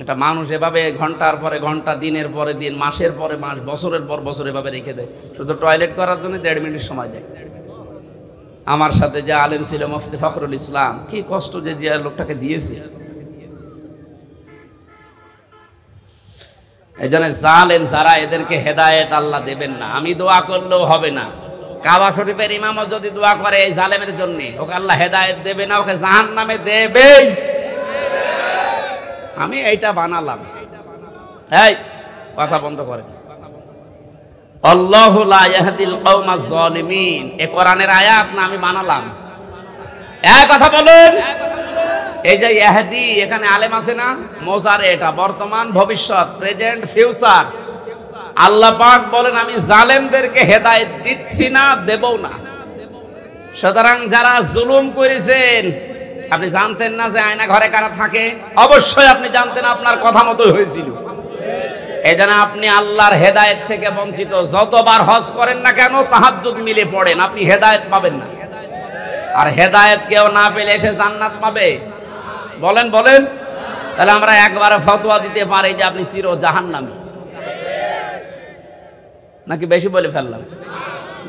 একটা মানুষ এভাবে ঘন্টার পরে ঘন্টা, দিনের পরে দিন, মাসের পরে মাস, বছরের পর বছর এভাবে রেখে দেয়, শুধু টয়লেট করার জন্য 1.5 মিনিট সময় দেয়। আমার সাথে যে আলেম ছিল মুফতি ফখরুল ইসলাম, কি কষ্ট যে লোকটাকে দিয়েছে। এই জন্য জালেম যারা, এদেরকে হেদায়েত আল্লাহ দেবেন না। আমি দোয়া করলেও হবে না। কাবা শরীফের ইমামও যদি দোয়া করে এই জালেমের জন্য, ওকে আল্লাহ হেদায়েত দেবে না, ওকে জাহান্নামে দেবে। আমি এইটা বানালাম। এই কথা বন্ধ করেন। আল্লাহু লা ইয়াহদিল কওমাজ জালিমিন, এ কোরআনের আয়াত না আমি বানালাম? এক কথা বলুন। এই যে ইয়াহদি, এখানে আলেম আছে না? মোজারে, এটা বর্তমান, ভবিষ্যৎ, প্রেজেন্ট, ফিউচার। আল্লাহ পাক বলেন আমি জালেমদেরকে হেদায়েত দিচ্ছি না, দেবও না। সুতরাং যারা জুলুম করেছেন, আপনি জানতেন না যে আয়না ঘরে কারা থাকে? অবশ্যই আপনি জানতেন, আপনার কথা মতোই হয়েছিল। এই জন্য আপনি আল্লাহর হেদায়েত থেকে বঞ্চিত। যতবার হজ করেন না কেন, তাহাজ্জুদ মিলে পড়েন, আপনি হেদায়েত পাবেন না। আর হেদায়েত কেউ না পেলে এসে জান্নাত পাবে? বলেন বলেন। তাহলে আমরা একবারে ফতোয়া দিতে পারি যে আপনি চির জাহান্নামী, নাকি বেশি বলে ফেললাম?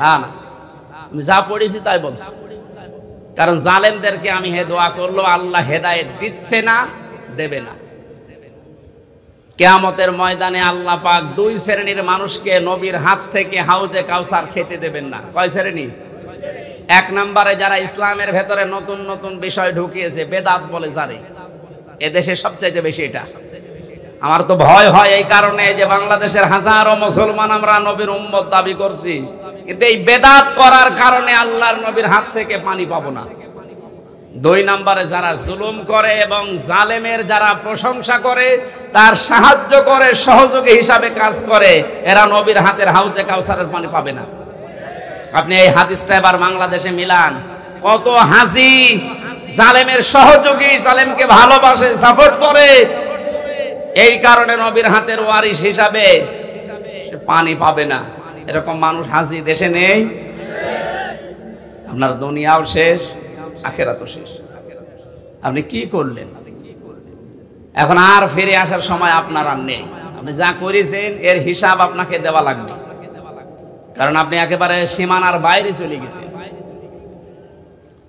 না না, আমি যা পড়েছি তাই বলছি। কারণ জালেমদেরকে আমি দোয়া করলো, আল্লাহ হেদায়েত দিচ্ছে না, দেবে না। কিয়ামতের ময়দানে আল্লাহ পাক 2 শ্রেণীর মানুষকে নবীর হাত থেকে হাউজে কাউসার খেতে দেবেন না। কয় শ্রেণী? 1 নম্বরে যারা ইসলামের ভেতরে নতুন নতুন বিষয় ঢুকিয়েছে, বেদাত বলে যারে, এদেশে সবচাইতে বেশি এটা। আমার তো ভয় হয় এই কারণে যে বাংলাদেশের হাজারো মুসলমান আমরা নবীর উম্মত দাবি করছি, কিন্তু এই বেদাত করার কারণে আল্লাহর নবীর হাত থেকে পানি পাবো না। 2 নম্বরে যারা জুলুম করে এবং জালেমের যারা প্রশংসা করে, তার সাহায্য করে, সহযোগী হিসাবে কাজ করে, এরা নবীর হাতের হাউজে কাউসারের পানি পাবে না। আপনি এই হাদিসটা এবার বাংলাদেশে মিলান। কত হাজি জালেমের সহযোগী, জালেমকে ভালোবাসে, সাপোর্ট করে, এই কারণে নবীর হাতের ওয়ারিশ হিসাবে সে পানি পাবে না। এরকম মানুষ হাজি দেশে নেই। আপনার দুনিয়াও শেষ, আখিরাতও শেষ। আপনি কি করলেন? এখন আর ফিরে আসার সময় আপনার আর নেই। আপনি যা করেছেন এর হিসাব আপনাকে দেওয়া লাগবে, কারণ আপনি একেবারে সীমানার বাইরে চলে গেছেন।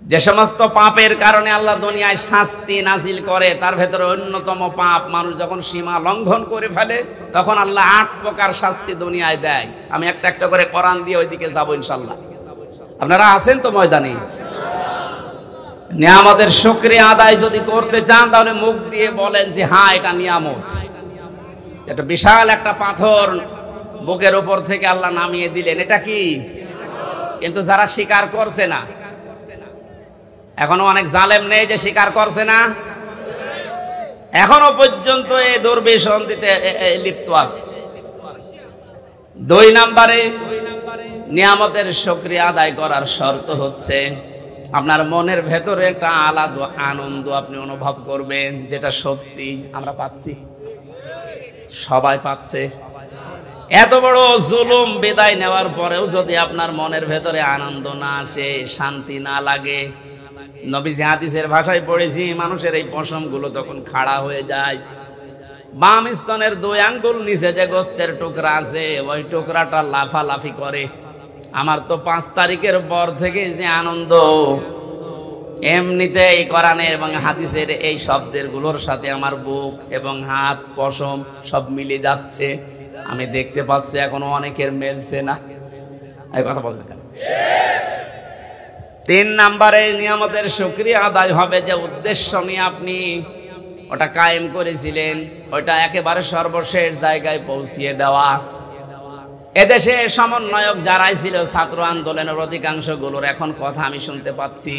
যে সমস্ত পাপের কারণে আল্লাহ দুনিয়ায় শাস্তি নাজিল করে, তার ভেতরে অন্যতম পাপ, মানুষ যখন সীমা লঙ্ঘন করে ফেলে, তখন আল্লাহ 8 প্রকার শাস্তি দুনিয়ায় দেয়। আমি একটা একটা করে কোরআন দিয়ে ওইদিকে যাবো ইনশাল্লাহ। আপনারা আছেন তো ময়দানে? নিয়ামতের শুকরিয়া আদায় যদি করতে চান, তাহলে মুখ দিয়ে বলেন যে হ্যাঁ, এটা নিয়ামত। এটা বিশাল একটা পাথর বুকের উপর থেকে আল্লাহ নামিয়ে দিলেন, এটা কি? কিন্তু যারা স্বীকার করছে না, এখনো অনেক জালেম নেই যে স্বীকার করছে না, এখনো পর্যন্ত এই দুর্বিসন্ধিতে লিপ্ত আছে। 2 নম্বরে নিয়ামতের শুকরিয়া আদায় করার শর্ত হচ্ছে আপনার মনের ভেতরে একটা আলাদা আনন্দ আপনি অনুভব করবেন, যেটা সত্যি আমরা পাচ্ছি, সবাই পাচ্ছে। এত বড় জুলুম বিদায় নেওয়ার পরেও যদি আপনার মনের ভেতরে আনন্দ না আসে, শান্তি না লাগে, নবীজি হাদিসের ভাষায় পড়েছি, মানুষের এই পশমগুলো তখন খাড়া হয়ে যায়। বাম স্তনের 2 আঙ্গুল নিচে যে গোস্তের টুকরা আছে ওই টুকরাটা লাফালাফি করে। আমার তো 5 তারিখের পর থেকে যে আনন্দ, এমনিতে এই কোরআনের এবং হাদিসের এই শব্দের গুলোর সাথে আমার বুক এবং হাত পশম সব মিলে যাচ্ছে। আমি দেখতে পাচ্ছি এখনো অনেকের মেলছে না। এই কথা বলবেন কেন? 3 নম্বরে নিয়ামতের শুকরিয়া আদায় হবে যে উদ্দেশ্য নিয়ে আপনি ওটা কায়েম করেছিলেন, ওটা একেবারে সর্বশেষ জায়গায় পৌঁছিয়ে দেওয়া। এদেশে সমন্বয়ক যারাই ছিল ছাত্র আন্দোলনের অধিকাংশগুলোর এখন কথা আমি শুনতে পাচ্ছি,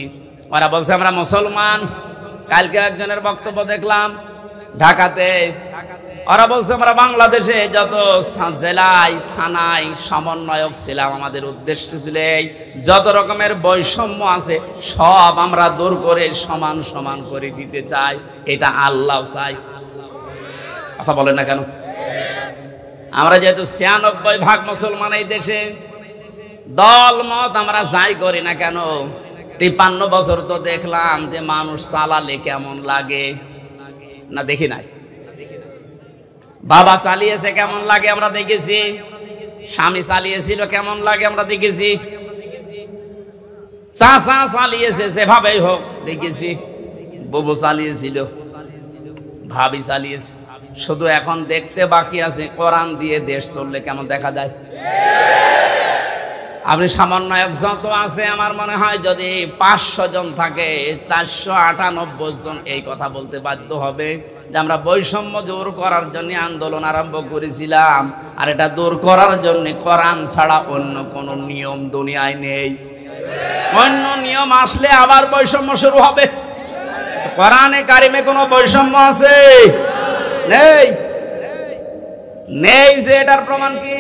ওরা বলছে আমরা মুসলমান। কালকে একজনের বক্তব্য দেখলাম ঢাকাতে, ওরা বলছে আমরা বাংলাদেশে যত জেলায় থানায় সমন্বয়ক ছিলাম আমাদের উদ্দেশ্য ছিল এই যত রকমের বৈষম্য আছে সব আমরা দূর করে সমান সমান করে দিতে চাই। এটা আল্লাহ চাই। কথা বলেন না কেন? আমরা যেহেতু 96% মুসলমান এই দেশে, দল মত আমরা যাই করি না কেন, 53 বছর তো দেখলাম যে মানুষ চালালে কেমন লাগে না, দেখি নাই? বাবা চালিয়েছে কেমন লাগে আমরা দেখেছি, স্বামী চালিয়েছিল কেমন লাগে আমরা দেখেছি, চাচা চালিয়েছে যেভাবেই হোক দেখেছি, বুবু চালিয়েছিল, ভাবি চালিয়েছে। শুধু এখন দেখতে বাকি আছে কোরআন দিয়ে দেশ চললে কেমন দেখা যায়। আপনি সমন্বয়ক যত আছে আমার মনে হয় যদি 500 জন থাকে 498 জন এই কথা বলতে বাধ্য হবে যে আমরা বৈষম্য দূর করার জন্য আন্দোলন আরম্ভ করেছিলাম, আর এটা দূর করার জন্য কোরআন ছাড়া অন্য কোনো নিয়ম দুনিয়ায় নেই। অন্য নিয়ম আসলে আবার বৈষম্য শুরু হবে। কোরআনে কারিমে কোনো বৈষম্য আছে? নেই। নেই যে এটার প্রমাণ কি?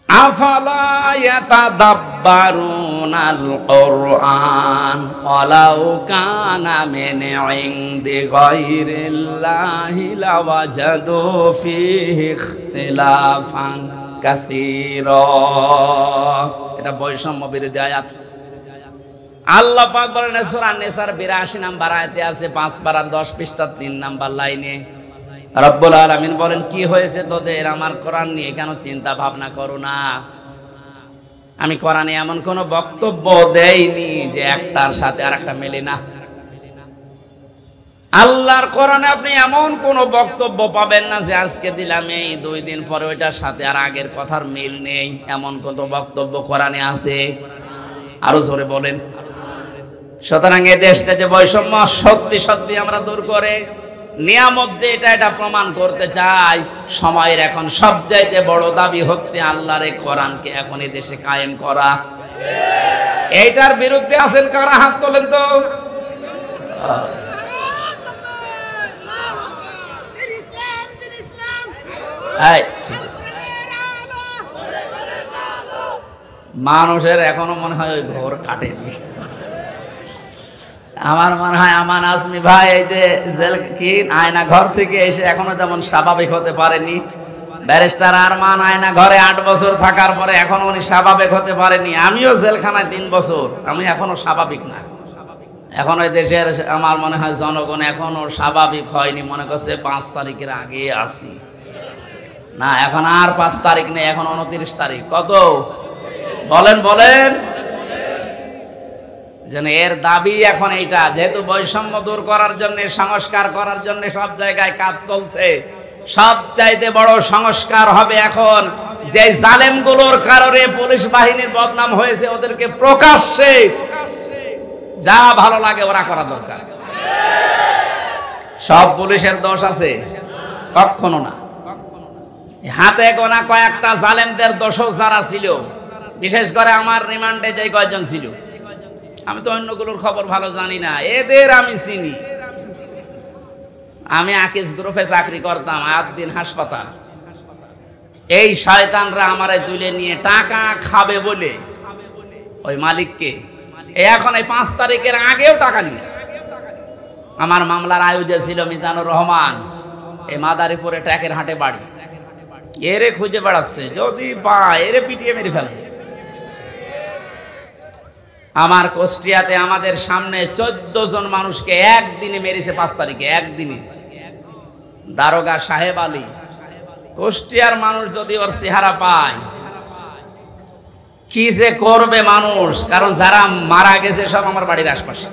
আফালা ইয়াতাদাব্বারুনাল কুরআন ওয়ালাউ কানা মিন ইনদি গায়রিল্লাহি লাওয়াজাদু ফীহি ইখতিলাফান কাসীরা। এটা বৈষম্য বিরোধী আয়াত। আল্লাহ পাক বলেন সূরা নিসার 82 নম্বর আয়াতে আছে 5 পারা 10 পৃষ্ঠা 3 নম্বর লাইনে রব্বুল আলামিন বলেন কি হয়েছে তোদের আমার কোরআন নিয়ে কেন চিন্তা ভাবনা করো না? আমি কোরআনে এমন কোন বক্তব্য দেইনি যে একটার সাথে আরেকটা মেলে না। আল্লাহর কোরআনে আপনি এমন কোন বক্তব্য পাবেন না যে আজকে দিলাম এই 2 দিন পরে ওইটার সাথে আর আগের কথার মিল নেই, এমন কোন বক্তব্য কোরআনে আছে? আরো জোরে বলেন। সুতরাং এই দেশটা যে বৈষম্য সত্যি সত্যি আমরা দূর করে নিয়ামত যে এটা প্রমাণ করতে চাই, সময়ের এখন সবচাইতে বড় দাবি হচ্ছে আল্লাহর এই কোরআনকে এখন এই দেশে কায়েম করা। এইটার বিরুদ্ধে আছেন কারা? হাত তোলেন তো। ঠিক আছে, মানুষের এখনো মনে হয় ওই ঘোর কাটেনি। আমার মনে হয় আমান আজমি ভাই এই যে জেল কি আয়না ঘর থেকে এসে এখনো যেমন স্বাভাবিক হতে পারেনি, ব্যারিস্টার আরমান আয়না ঘরে 8 বছর থাকার পরে এখনো উনি স্বাভাবিক হতে পারেনি। আমিও জেলখানায় 3 বছর, আমি এখনো স্বাভাবিক না। এখন ওই দেশের আমার মনে হয় জনগণ এখনো স্বাভাবিক হয়নি, মনে করছে 5 তারিখের আগে আসি না। এখন আর 5 তারিখ নেই, এখন 29 তারিখ। কত বলেন বলেন। যেন এর দাবি এখন এইটা, যেহেতু বৈষম্য দূর করার জন্য সংস্কার করার জন্য সব জায়গায় কাজ চলছে, সব চাইতে বড় সংস্কার হবে এখন যে জালেমগুলোর কারণে পুলিশ বাহিনীর বদনাম হয়েছে ওদেরকে প্রকাশ্যে যা ভালো লাগে ওরা করা দরকার। সব পুলিশের দোষ আছে? কখনো না। হাতে গোনা কয়েকটা জালেমদের দোষও যারা ছিল, বিশেষ করে আমার রিমান্ডে যে কয়েকজন ছিল, আমি তো অন্যগুলোর খবর ভালো জানি না, এদের আমি চিনি। আমি আকিজ গ্রুপে চাকরি করতাম, 8 দিন হাসপাতাল। এই শয়তানরা আমারে তুলে নিয়ে টাকা খাবে বলে ওই মালিককে এখন এই 5 তারিখের আগেও টাকা নিয়েছে। আমার মামলার আয়োজক ছিল মিজানুর রহমান, এই মাদারীপুরে ট্যাকের হাটে বাড়ি। এরে খুঁজে বেড়াচ্ছে, যদি পায় এরে পিটিয়ে মেরে ফেলবে। আমার কুষ্টিয়াতে আমাদের সামনে 14 জন মানুষকে একদিনে মেরেছে, 5 তারিখে একদিনে। দারোগা সাহেব আলী। কুষ্টিয়ার মানুষ যদি ওর চেহারা পায় কি যে করবে মানুষ, কারণ যারা মারা গেছে সব আমার বাড়ির আশপাশে।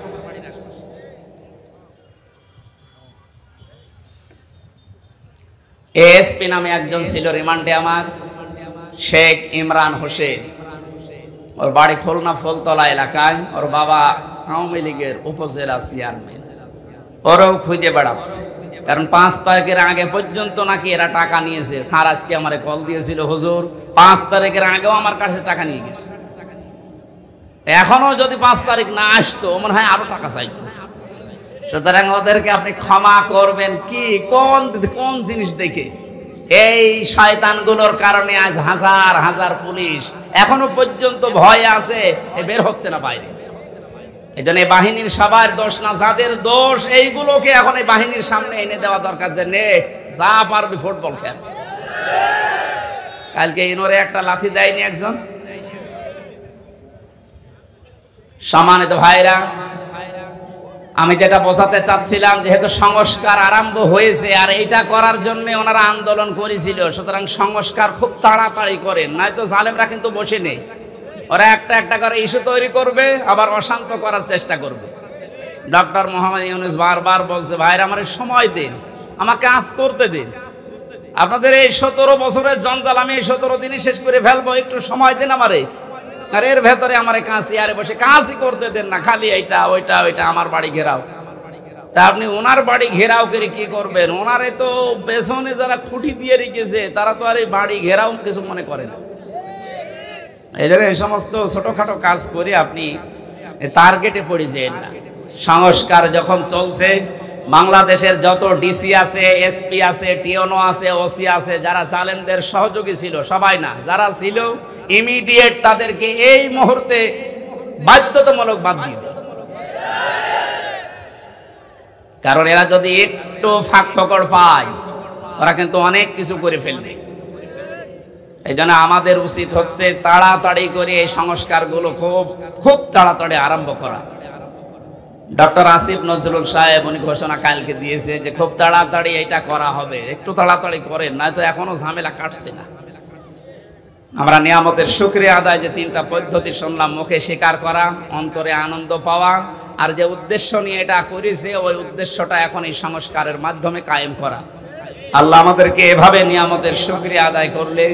এসপি নামে একজন ছিল রিমান্ডে আমার, শেখ ইমরান হোসেন। ওর বাড়ি খুলনা ফুলতলা এলাকায়। ওর বাবা আওয়ামী লীগের উপজেলা চেয়ারম্যান। ওরও খুঁজে বেড়াচ্ছে, কারণ 5 তারিখের আগে পর্যন্ত নাকি এরা টাকা নিয়েছে। স্যার আজকে আমারে কল দিয়েছিল, হুজুর 5 তারিখের আগেও আমার কাছে টাকা নিয়ে গেছে। এখনো যদি 5 তারিখ না আসতো মনে হয় আরো টাকা চাইতো। সুতরাং ওদেরকে আপনি ক্ষমা করবেন কি, কোন জিনিস দেখে? এই শয়তানগুলোর কারণে আজ হাজার হাজার পুলিশ এখনো পর্যন্ত ভয় আছে, বের হচ্ছে না বাইরে। এই জন্য বাহিনীর সবার দোষ না, যাদের দোষ এইগুলোকে এখন এই বাহিনীর সামনে এনে দেওয়া দরকার, যে নে যা পারবি ফুটবল খেল। কালকে ইনোরে একটা লাথি দেয়নি একজন? সম্মানিত ভাইরা, আমি যেটা বোঝাতে চাচ্ছিলাম, যেহেতু সংস্কার আরম্ভ হয়েছে আর এইটা করার জন্য ওনারা আন্দোলন করেছিল, সুতরাং সংস্কার খুব তাড়াতাড়ি করেন, নয়তো জালেমরা কিন্তু বসে নেই। ওরা একটা একটা করে ইস্যু তৈরি করবে, আবার অশান্ত করার চেষ্টা করবে। ডক্টর মোহাম্মদ ইউনূস বারবার বলছে, ভাইরা আমার সময় দিন, আমাকে কাজ করতে দিন। আপনাদের এই 17 বছরের জঞ্জাল আমি এই 17 দিনই শেষ করে ফেলবো, একটু সময় দিন আমারে। আর এর ভেতরে আমার চেয়ারে বসে কাজই করতে দেন না, খালি এইটা ওইটা ওইটা আমার বাড়ি ঘেরাও। তা আপনি ওনার বাড়ি ঘেরাও করে কি করবেন? ওনারে তো পেছনে যারা খুঁটি দিয়ে রেখেছে তারা তো আর এই বাড়ি ঘেরাও কিছু মনে করে না। এই জন্য এই সমস্ত ছোটখাটো কাজ করে আপনি টার্গেটে পড়ে যেন না। সংস্কার যখন চলছে, বাংলাদেশের যত ডিসি আছে, এসপি আছে, টিওনো আছে, ওসি আছে, যারা জালেমদের সহযোগী ছিল, সবাই না, যারা ছিল ইমিডিয়েট তাদেরকে এই মুহূর্তে বাধ্যতামূলক বাদ দিয়ে দেয়। কারণ এরা যদি একটু ফাঁক ফকড় পায় ওরা কিন্তু অনেক কিছু করে ফেলবে। এই জন্য আমাদের উচিত হচ্ছে তাড়াতাড়ি করে এই সংস্কারগুলো খুব তাড়াতাড়ি আরম্ভ করা। ডক্টর আসিফ নজরুল সাহেব উনি ঘোষণা কালকে দিয়েছে যে খুব তাড়াতাড়ি এটা করা হবে, একটু তাড়াতাড়ি করেন, নয়তো এখনো ঝামেলা কাটছে না। আমরা নিয়ামতের শুকরিয়া আদায়, যে 3টা পদ্ধতি শুনলাম, মুখে স্বীকার করা, অন্তরে আনন্দ পাওয়া, আর যে উদ্দেশ্য নিয়ে এটা করেছে ওই উদ্দেশ্যটা এখন এই সংস্কারের মাধ্যমে কায়েম করা। আল্লাহ আমাদেরকে এভাবে নিয়ামতের শুকরিয়া আদায় করলে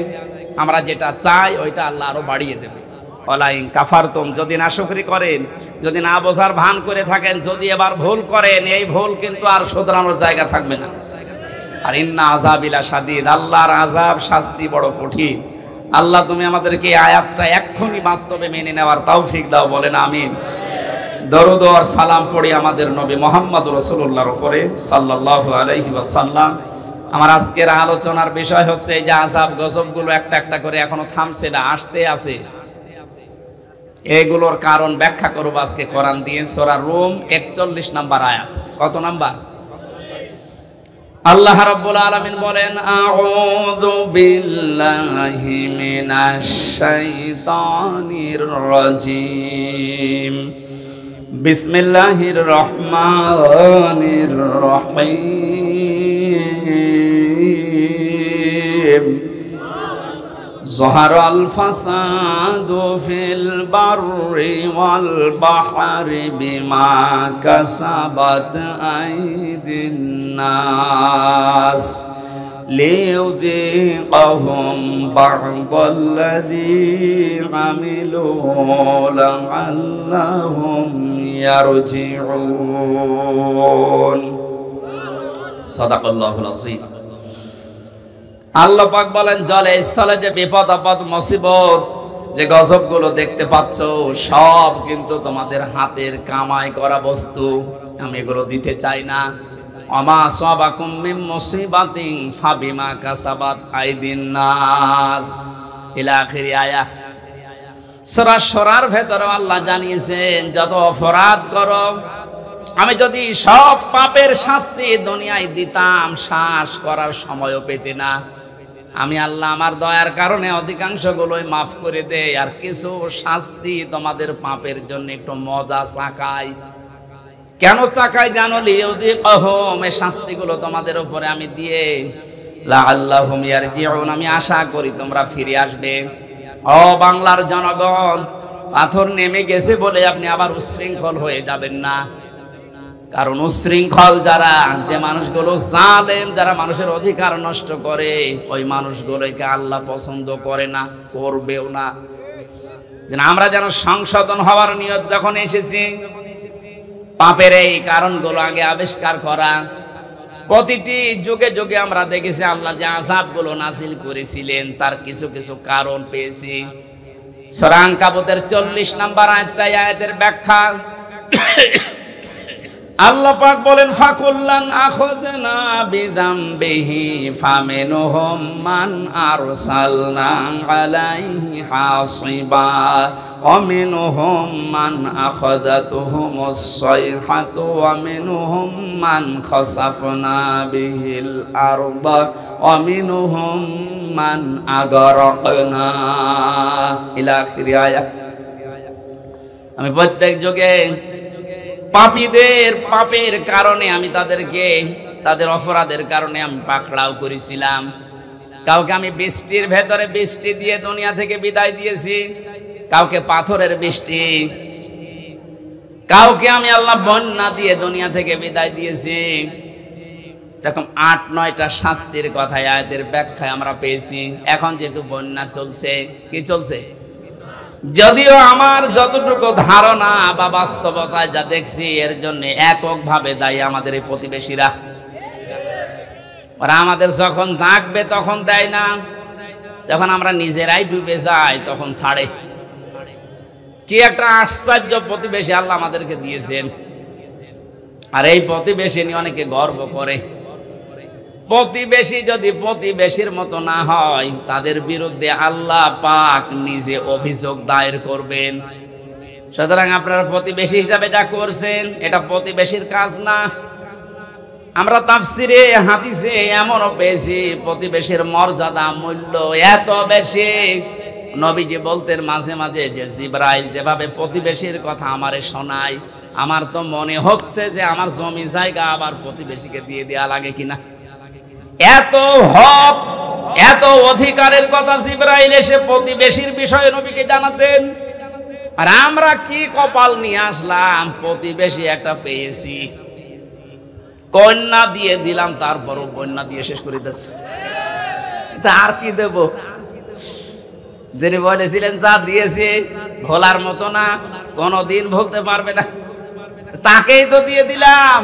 আমরা যেটা চাই ওইটা আল্লাহ আরো বাড়িয়ে দেবে। ওয়ালাইন কাফারতুম, যদি না শুকরি করেন, যদি না বোঝার ভান করে থাকেন, যদি এবার ভুল করেন, এই ভুল কিন্তু আর শুধরানোর জায়গা থাকবে না। আর ইন্না আযাবিলা শাদীদ, আল্লাহর আযাব শাস্তি বড় কঠিন। আল্লাহ তুমি আমাদেরকে এই আয়াতটা এক্ষুনি বাস্তবে মেনে নেওয়ার তৌফিক দাও, বলেন আমিন। দরুদ আর সালাম পড়ি আমাদের নবী মুহাম্মদ রাসূলুল্লাহর উপরে সাল্লাল্লাহু আলাইহি ওয়াসাল্লাম। আমার আজকের আলোচনার বিষয় হচ্ছে এই যে আযাব গজবগুলো একটা একটা করে এখনো থামছে না, আসতে আছে। এগুলোর কারণ ব্যাখ্যা করব আজকে কোরআন দিয়ে। সূরা রুম 41 নম্বর আয়াত। কত নাম্বার? আল্লাহ রাব্বুল আলামিন বলেন, আউযু বিল্লাহি মিনাশ শাইতানির রাজীম, বিসমিল্লাহির রহমানির রহিম। ظهر الفساد في البر والبحر بما كسبت أيدي الناس ليذيقهم بعض الذي عملوا لعلهم يرجعون صدق الله العظيم। আল্লাহ পাক বলেন, জলে স্থলে যে বিপদ আপদ মুসিবত, যে গজবগুলো দেখতে পাচ্ছ, সব কিন্তু তোমাদের হাতের কামাই করা বস্তু। আমি এগুলো দিতে চাই না। ওমা আসাবাকুম মিন মুসিবাতিন ফাবিমা কাসাবাত আইদিন নাস ইলা আখিরি আয়াত। সূরা শুরার ভেতরে আল্লাহ জানিয়েছেন, যত অপরাধ করো, আমি যদি সব পাপের শাস্তি দুনিয়ায় দিতাম, শ্বাস করার সময়ও পেতে না। আমি আল্লাহ আমার দয়ার কারণে অধিকাংশগুলোই মাফ করে দেয়, আর কিছু শাস্তি তোমাদের পাপের জন্য একটু মজা চাকাই। কেন চাকাই জানো? লিউযিকাহুম, এই শাস্তিগুলো তোমাদের উপরে আমি দিয়ে লাআল্লাহুম ইয়ারজিউন, আমি আশা করি তোমরা ফিরে আসবে। ও বাংলার জনগণ, পাথর নেমে গেছে বলে আপনি আবার উচ্ছৃঙ্খল হয়ে যাবেন না। কারণ উচ্ছৃঙ্খল যারা, যে মানুষগুলো জালেম, যারা মানুষের অধিকার নষ্ট করে, ওই মানুষগুলোকে আল্লাহ পছন্দ করে না, করবেও না। আমরা যেন সংশোধন হওয়ার নিয়ত যখন এসেছি, পাপের এই কারণগুলো আগে আবিষ্কার করা। প্রতিটি যুগে যুগে আমরা দেখেছি আল্লাহ যে আযাবগুলো নাযিল করেছিলেন তার কিছু কিছু কারণ পেয়েছি। সূরা আনকাবুতের 40 নম্বর আয়াতের ব্যাখ্যা আল্লাহ পাক বলেন, ফাকুল্লান আখাযনা বিযামবিহি ফামিনহুম মান আরসালনা আলাইহি হাসিবা ওয়া মিনহুম মান আখাযাতুহুমুস সাইহাতু ওয়া মিনহুম মান খাসাফনা বিহিল আরদা ওয়া মিনহুম মান আগরাকনা ইলা আখিরি আয়াত। আমি প্রত্যেক যুগে পাপীদের পাপের কারণে আমি তাদেরকে, তাদের অপরাধের কারণে আমি পাকড়াও করেছিলাম। কাউকে আমি বৃষ্টির ভেতরে বৃষ্টি দিয়ে দুনিয়া থেকে বিদায় দিয়েছি, কাউকে পাথরের বৃষ্টি, কাউকে আমি আল্লাহ বন্যা দিয়ে দুনিয়া থেকে বিদায় দিয়েছি। এরকম 8-9টা শাস্তির কথা আয়াতের ব্যাখ্যায় আমরা পেয়েছি। এখন যেহেতু বন্যা চলছে, কি চলছে? যদিও আমার যতটুকু ধারণা বা বাস্তবতায় যা দেখছি, এর জন্য এককভাবে দায়ী আমাদের এই প্রতিবেশীরা। ওরা আমাদের যখন ডাকবে তখন দেয় না, যখন আমরা নিজেরাই ডুবে যাই তখন ছাড়ে। কি একটা আশ্চর্য প্রতিবেশী আল্লাহ আমাদেরকে দিয়েছেন। আর এই প্রতিবেশী নিয়ে অনেকে গর্ব করে। প্রতিবেশী যদি প্রতিবেশীর মতো না হয়, তাদের বিরুদ্ধে আল্লাহ পাক নিজে অভিযোগ দায়ের করবেন। সুতরাং আপনারা প্রতিবেশী হিসাবে যা করছেন, এটা প্রতিবেশীর কাজ না। আমরা তাফসিরে হাদিসে এমনও পেয়েছি, প্রতিবেশীর মর্যাদা মূল্য এত বেশি, নবীজি বলতেন মাঝে মাঝে যে জিবরাইল যেভাবে প্রতিবেশীর কথা আমারে শোনায়, আমার তো মনে হচ্ছে যে আমার জমি জায়গা আবার প্রতিবেশীকে দিয়ে দেয়া লাগে কিনা। এত হক, এত অধিকারের কথা জিবরাইল এসে প্রতিবেশীর বিষয়ে নবীকে জানাতেন। আর আমরা কি কপাল নিয়ে আসলাম, প্রতিবেশী একটা পেয়েছি, কন্যা দিয়ে দিলাম, তারপরও বন্যা দিয়ে শেষ করে দিচ্ছে। আর কি দেব? যিনি বলেছিলেন যা দিয়েছে ভোলার মতো না, কোনদিন ভুলতে পারবে না, তাকেই তো দিয়ে দিলাম।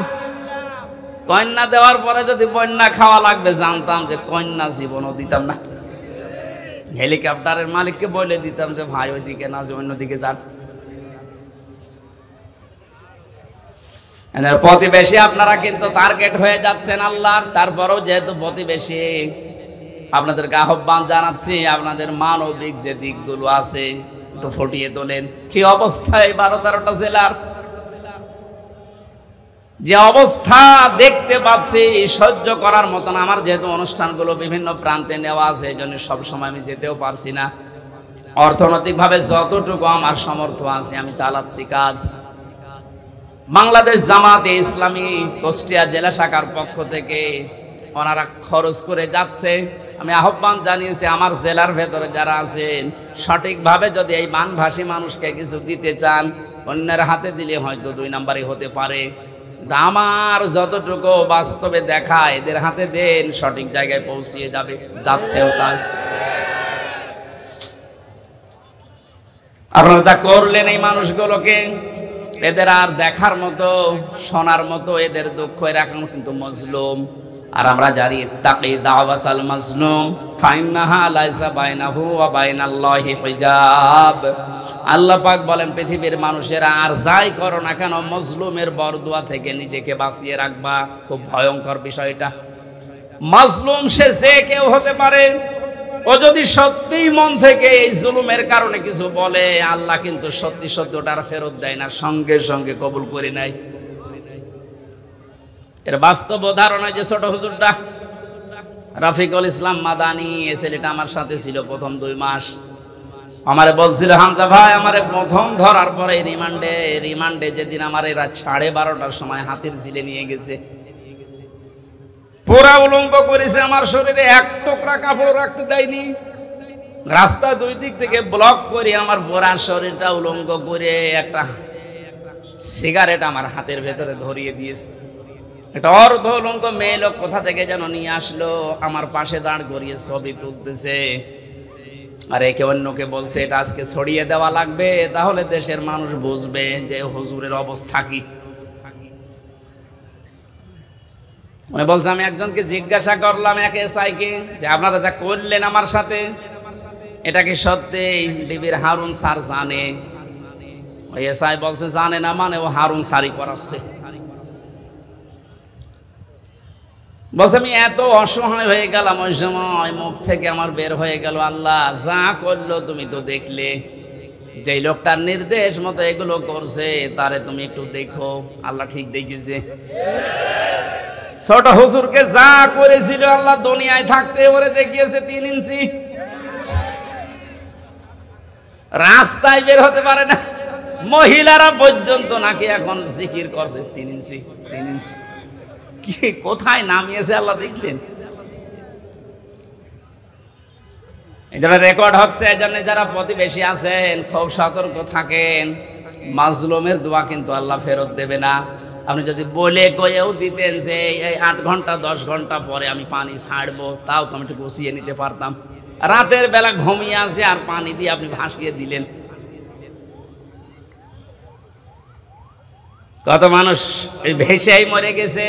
কন্যা দেওয়ার পরে যদি বন্যা খাওয়া লাগবে, জানতাম যে কন্যা জীবনও দিতাম না। হেলিকপ্টারের মালিককে বলে দিতাম যে ভাই ওইদিকে না, যে অন্যদিকে যান। প্রতিবেশী আপনারা কিন্তু টার্গেট হয়ে যাচ্ছেন আল্লাহর। তারপরেও যেহেতু প্রতিবেশী, আপনাদেরকে আহ্বান জানাচ্ছি, আপনাদের মানবিক যে দিকগুলো আছে একটু ফুটিয়ে তোলেন। কি অবস্থায় 12-13টা জেলার যে অবস্থা দেখতে পাচ্ছি, সহ্য করার মতন। আমার যেহেতু অনুষ্ঠানগুলো বিভিন্ন প্রান্তে নেওয়া আছে, এই জন্য সবসময় আমি যেতেও পারছি না। অর্থনৈতিকভাবে যতটুকু আমার সামর্থ্য আছে আমি চালাচ্ছি কাজ। বাংলাদেশ জামাতে ইসলামী কুষ্টিয়া জেলা শাখার পক্ষ থেকে ওনারা খরচ করে যাচ্ছে। আমি আহ্বান জানিয়েছি, আমার জেলার ভেতরে যারা আছেন, সঠিকভাবে যদি এই মানভাষী মানুষকে কিছু দিতে চান, অন্যের হাতে দিলে হয়তো 2 নাম্বারই হতে পারে। আমার যতটুকু বাস্তবে দেখা, এদের হাতে দেন, সঠিক জায়গায় পৌঁছিয়ে যাবে, যাচ্ছেও তাই। আপনারা যা করলেন এই মানুষগুলোকে, এদের আর দেখার মতো, শোনার মতো, এদের দুঃখ এর এখন কিন্তু মজলুম। আর আমরা জানি তাকি দাওয়াতাল মাজলুম ফাইন্নাহা লাইসা বাইনাহু ওয়া বাইনাল্লাহি হিজাব। আল্লাহ পাক বলেন, পৃথিবীর মানুষেরা আর যাই করো না কেন, মজলুমের বরদুয়া থেকে নিজেকে বাঁচিয়ে রাখবা। খুব ভয়ঙ্কর বিষয়টা। মাজলুম সে যে কেউ হতে পারে। ও যদি সত্যিই মন থেকে এই জুলুমের কারণে কিছু বলে, আল্লাহ কিন্তু সত্যি সত্যি ওটার ফেরত দেয় না, সঙ্গে সঙ্গে কবুল করে নেয়। এর বাস্তব উদাহরণ যে ছোট হুজুরটা, রাফিকুল ইসলাম মাদানি, এই ছেলেটা আমার সাথে ছিল প্রথম 2 মাস। আমারে বলছিল, হামজা ভাই আমারে প্রথম ধরার পরে রিমান্ডে যেদিন আমার রাত 12:30টার সময় হাতির ঝিলে নিয়ে গেছে, পুরা উলঙ্গ করেছে, আমার শরীরে এক টুকরা কাপড় রাখতে দেয়নি, রাস্তা 2 দিক থেকে ব্লক করে আমার পুরা শরীরটা উলঙ্গ করে একটা সিগারেট আমার হাতের ভেতরে ধরিয়ে দিয়েছে। একটা অর্ধ উলঙ্গ মেয়ে লোক কোথা থেকে যেন নিয়ে আসলো, আমার পাশে দাঁড় করিয়ে ছবি তুলতেছে, আর একে অন্যকে বলছে এটা আজকে ছড়িয়ে দেওয়া লাগবে, তাহলে দেশের মানুষ বুঝবে যে হুজুরের অবস্থা কি। উনি বলছে, আমি একজনকে জিজ্ঞাসা করলাম এক এসআইকে যে আপনারা যা করলেন আমার সাথে এটা কি সত্যি ডিবির হারুন স্যার জানে? ওই এসআই বলছে জানে না মানে, ও হারুন স্যারই করাচ্ছে। বলছে আমি এত অসহায় হয়ে গেলাম ওই সময়, মুখ থেকে আমার বের হয়ে গেল, আল্লাহ যা করলো তুমি তো দেখলে, যেই লোকটার নির্দেশ মতো এগুলো করছে তারে তুমি একটু দেখো। আল্লাহ ঠিক দেখেছে। ছোট হুজুরকে যা করেছিল আল্লাহ দুনিয়ায় থাকতে ওরে দেখিয়েছে 3 ইঞ্চি, রাস্তায় বের হতে পারে না, মহিলারা পর্যন্ত নাকি এখন জিকির করছে 3 ইঞ্চি 3 ইঞ্চি। কি কোথায় নামিয়েছে আল্লাহ দেখলেন। এটা রেকর্ড হচ্ছে, এজন্য যারা প্রতিবেশী আছেন খুব সতর্ক থাকেন, মাজলুমের দোয়া কিন্তু আল্লাহ ফেরত দেবে না। আপনি যদি বলে কয়েও দিতেন যে এই 8 ঘন্টা 10 ঘন্টা পরে আমি পানি ছাড়বো, তাও তো আমি একটু গুছিয়ে নিতে পারতাম। রাতের বেলা ঘুমিয়ে আসে আর পানি দিয়ে আপনি ভাসিয়ে দিলেন। কত মানুষ এই ভেসেই মরে গেছে।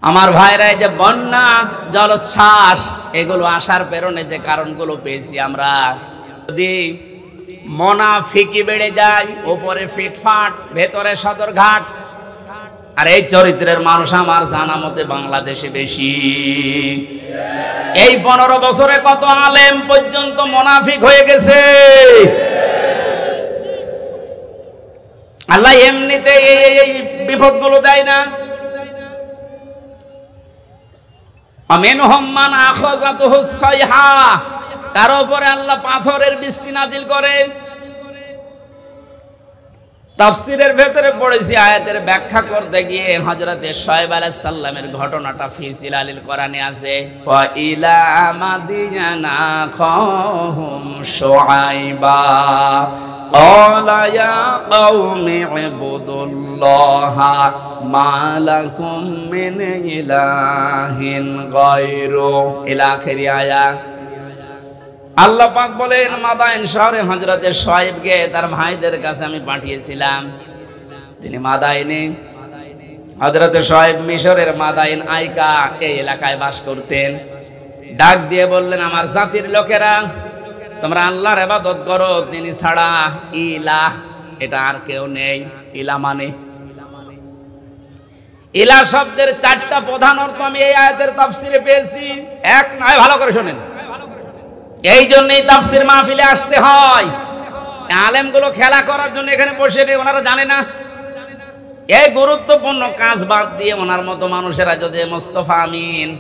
আমার ভাইরা, যে বন্যা জলোচ্ছ্বাস এগুলো আসার পেছনে যে কারণগুলো পেয়েছি আমরা, যদি মুনাফিকি বেড়ে যায়, উপরে ফিটফাট ভেতরে সদরঘাট, আর এই চরিত্রের মানুষ আমার জানা মতে বাংলাদেশে বেশি। এই 15 বছরে কত আলেম পর্যন্ত মুনাফিক হয়ে গেছে। আল্লাহ এমনিতে এই বিপদগুলো দেয় না। কারো উপরে আল্লাহ পাথরের বৃষ্টি নাজিল করে। তাফসীরের ভেতরে পড়েছি, আয়াতের ব্যাখ্যা করতে গিয়ে হযরতে শুআয়ব আলাইহিস সালামের ঘটনাটা ফি জিলালিল কোরআনে আছে। ওয়া ইলা মাদিয়ানা খাহুম শুআয়বা ক্বালা ইয়া কওমি ইবুদুল্লাহা মা লাকুম মিন ইলাহিন গায়রু ইলা আখিরি আয়াত। আল্লাহ পাক বলেন, মাদায়েন শহরে হযরতে শুআয়বকে তার ভাইদের কাছে আমি পাঠিয়েছিলাম। তিনি মাদায়েনে, হযরতে শুআয়ব মিশরের মাদায়েন আইকা এই এলাকায় বাস করতেন। ডাক দিয়ে বললেন, আমার জাতির লোকেরা তোমরা আল্লাহর ইবাদত করো, তিনি ছাড়া ইলাহ এটা আর কেউ নেই। ইলাহ মানে, ইলাহ শব্দের 4টা প্রধান অর্থ আমি এই আয়াতের তাফসীরে পেয়েছি। এক নয়, ভালো করে শুনেন। এই জন্যই তাফসীর মাহফিলে আসতে হয়। আলেমগুলো খেলা করার জন্য এখানে বসে নেই, ওনারা জানে না। এই গুরুত্বপূর্ণ কাজ বাদ দিয়ে ওনার মতো মানুষেরা যদি মোস্তফা আমিন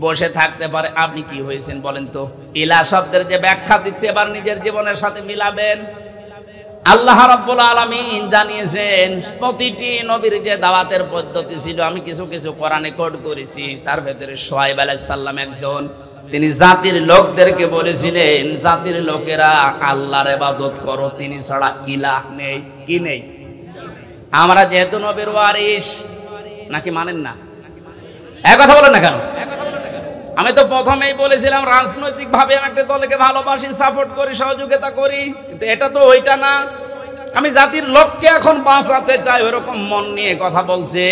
বসে থাকতে পারে, আপনি কি হয়েছেন বলেন তো? ইলাহ শব্দের যে ব্যাখ্যা দিচ্ছে এবার নিজের জীবনের সাথে মিলাবেন। আল্লাহ রাব্বুল আলামিন জানিয়েছেন প্রতিটি নবীর যে দাওয়াতের পদ্ধতি ছিল, আমি কিছু কিছু কোরআনে কোড করেছি, তার ভেতরে শুআয়ব আলাইহিস সালাম একজন। তিনি জাতির লোকদেরকে বলেছিলেন, জাতির লোকেরা আল্লাহর ইবাদত করো, তিনি ছাড়া ইলাহ নেই। কি নেই? আমরা যেহেতু নবীর ওয়ারিস, নাকি মানেন না? এক কথা বলেন না কেন? আমি তো প্রথমেই বলেছিলাম রাজনৈতিক ভাবে আমি একটা দলকে ভালোবাসি, সাপোর্ট করি, সহযোগিতা করি, কিন্তু এটা তো ওইটা না। আমি জাতির লোককে এখন বাঁচাতে চাই, ওরকম মন নিয়ে কথা বলছে।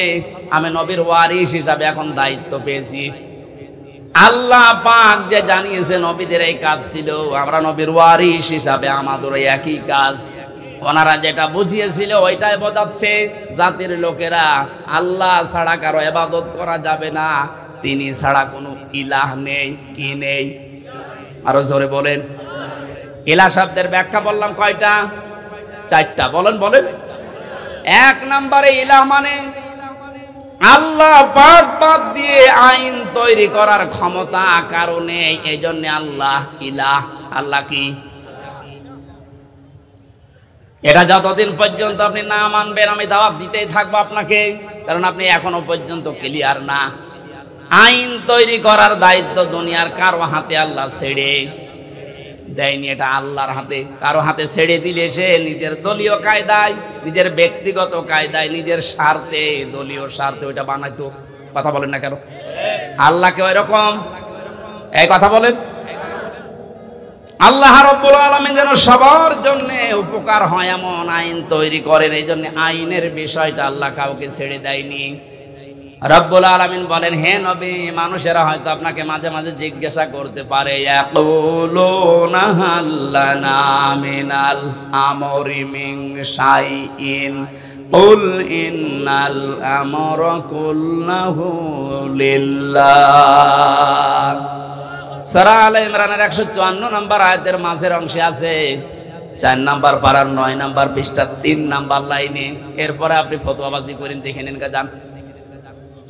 আমি নবীর ওয়ারিস হিসাবে এখন দায়িত্ব পেয়েছি। আল্লাহ পাক যে জানিয়েছে নবীদের এই কাজ ছিল, আমরা নবীর ওয়ারিস হিসাবে আমাদের একই কাজ। ওনারা যেটা বুঝিয়েছিল ওইটাই বোঝাচ্ছে, জাতির লোকেরা আল্লাহ ছাড়া কারো ইবাদত করা যাবে না, তিনি ছাড়া কোনো ইলাহ নেই। কি নেই? আরো জোরে বলেন। ইলাহ শব্দের ব্যাখ্যা বললাম কয়টা? 4টা। বলেন বলেন। 1 নম্বরে ইলাহ মানে আল্লাহ পাক বাদ দিয়ে আইন তৈরি করার ক্ষমতা কারণে এই জন্য আল্লাহ ইলাহ। আল্লাহ কি? এটা যতদিন পর্যন্ত আপনি না মানবেন আমি দাওয়াত দিতেই থাকবো আপনাকে, কারণ আপনি এখনো পর্যন্ত ক্লিয়ার না। আইন তৈরি করার দায়িত্ব দুনিয়ার কারো হাতে আল্লাহ ছেড়ে দেয়নি, এটা আল্লাহর হাতে। কারো হাতে ছেড়ে দিলে সে নিজের দলীয় কায়দায়, নিজের ব্যক্তিগত কায়দায়, নিজের স্বার্থে, দলীয় স্বার্থে ওইটা বানাইতো। কথা বলেন না কেন? আল্লাহকে ওই রকম এই কথা বলেন। আল্লাহ রাব্বুল আলামিন যেন সবার জন্য উপকার হয় এমন আইন তৈরি করেন, এই জন্য আইনের বিষয়টা আল্লাহ কাউকে ছেড়ে দেয়নি। রব্বুল আলামিন বলেন, হে নবী, মানুষেরা হয়তো আপনাকে মাঝে মাঝে জিজ্ঞাসা করতে পারে, ইয়াকুলুনা হাল্লানা মিনাল আমরি মিন শাইইন কুল ইন্নাল আমরা কুল্লাহু লিল্লাহ। সূরা আলে ইমরানের 154 নম্বর আয়াতের মাঝের অংশে আছে 4 নম্বর পারার 9 নম্বর পৃষ্ঠার 3 নম্বর লাইনে। এরপরে আপনি ফতোয়াবাজি করেন, দেখে নেন কা যান।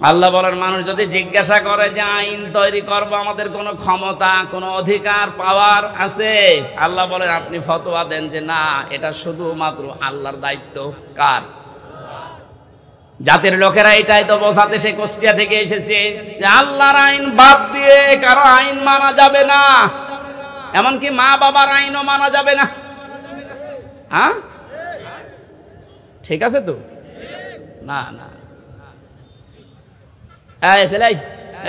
আল্লাহ বলেন, মানুষ যদি জিজ্ঞাসা করে যে আইন তৈরি করব, আমাদের কোনো ক্ষমতা, কোনো অধিকার, পাওয়ার আছে? আল্লাহ বলেন, আপনি ফতোয়া দেন যে না, এটা শুধুমাত্র আল্লাহর দায়িত্ব। কার? জাতির লোকেরা এটাই তো বোঝাতে সে কুষ্টিয়া থেকে এসেছে যে আল্লাহর আইন বাদ দিয়ে কারো আইন মানা যাবে না, এমনকি মা বাবার আইনও মানা যাবে না। হ্যাঁ, ঠিক আছে তো? না না,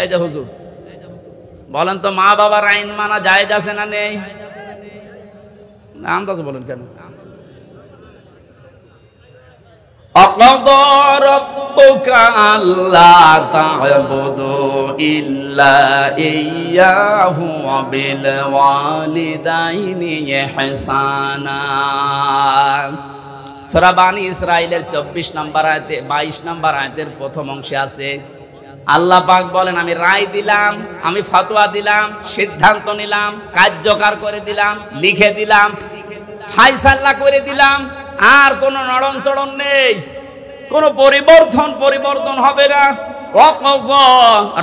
এই যে হুজুর বলেন তো, মা বাবার আইন মানা জায়েজ আছে না নেই? আন্দাজ বলেন কেন? أقضى ربك ألا تعبدوا إلا إياه وبالوالدين إحسانا। সূরা বানী ইসরাঈলের 24 নম্বর আয়াতে 22 নম্বর আয়াতের প্রথম অংশে আছে, আল্লাহ পাক বলেন, আমি রায় দিলাম, আমি ফতোয়া দিলাম, সিদ্ধান্ত নিলাম, কার্যকর করে দিলাম, লিখে দিলাম, ফায়সালা করে দিলাম, আর কোন নড়ন চড়ন নেই, কোন পরিবর্তন হবে না।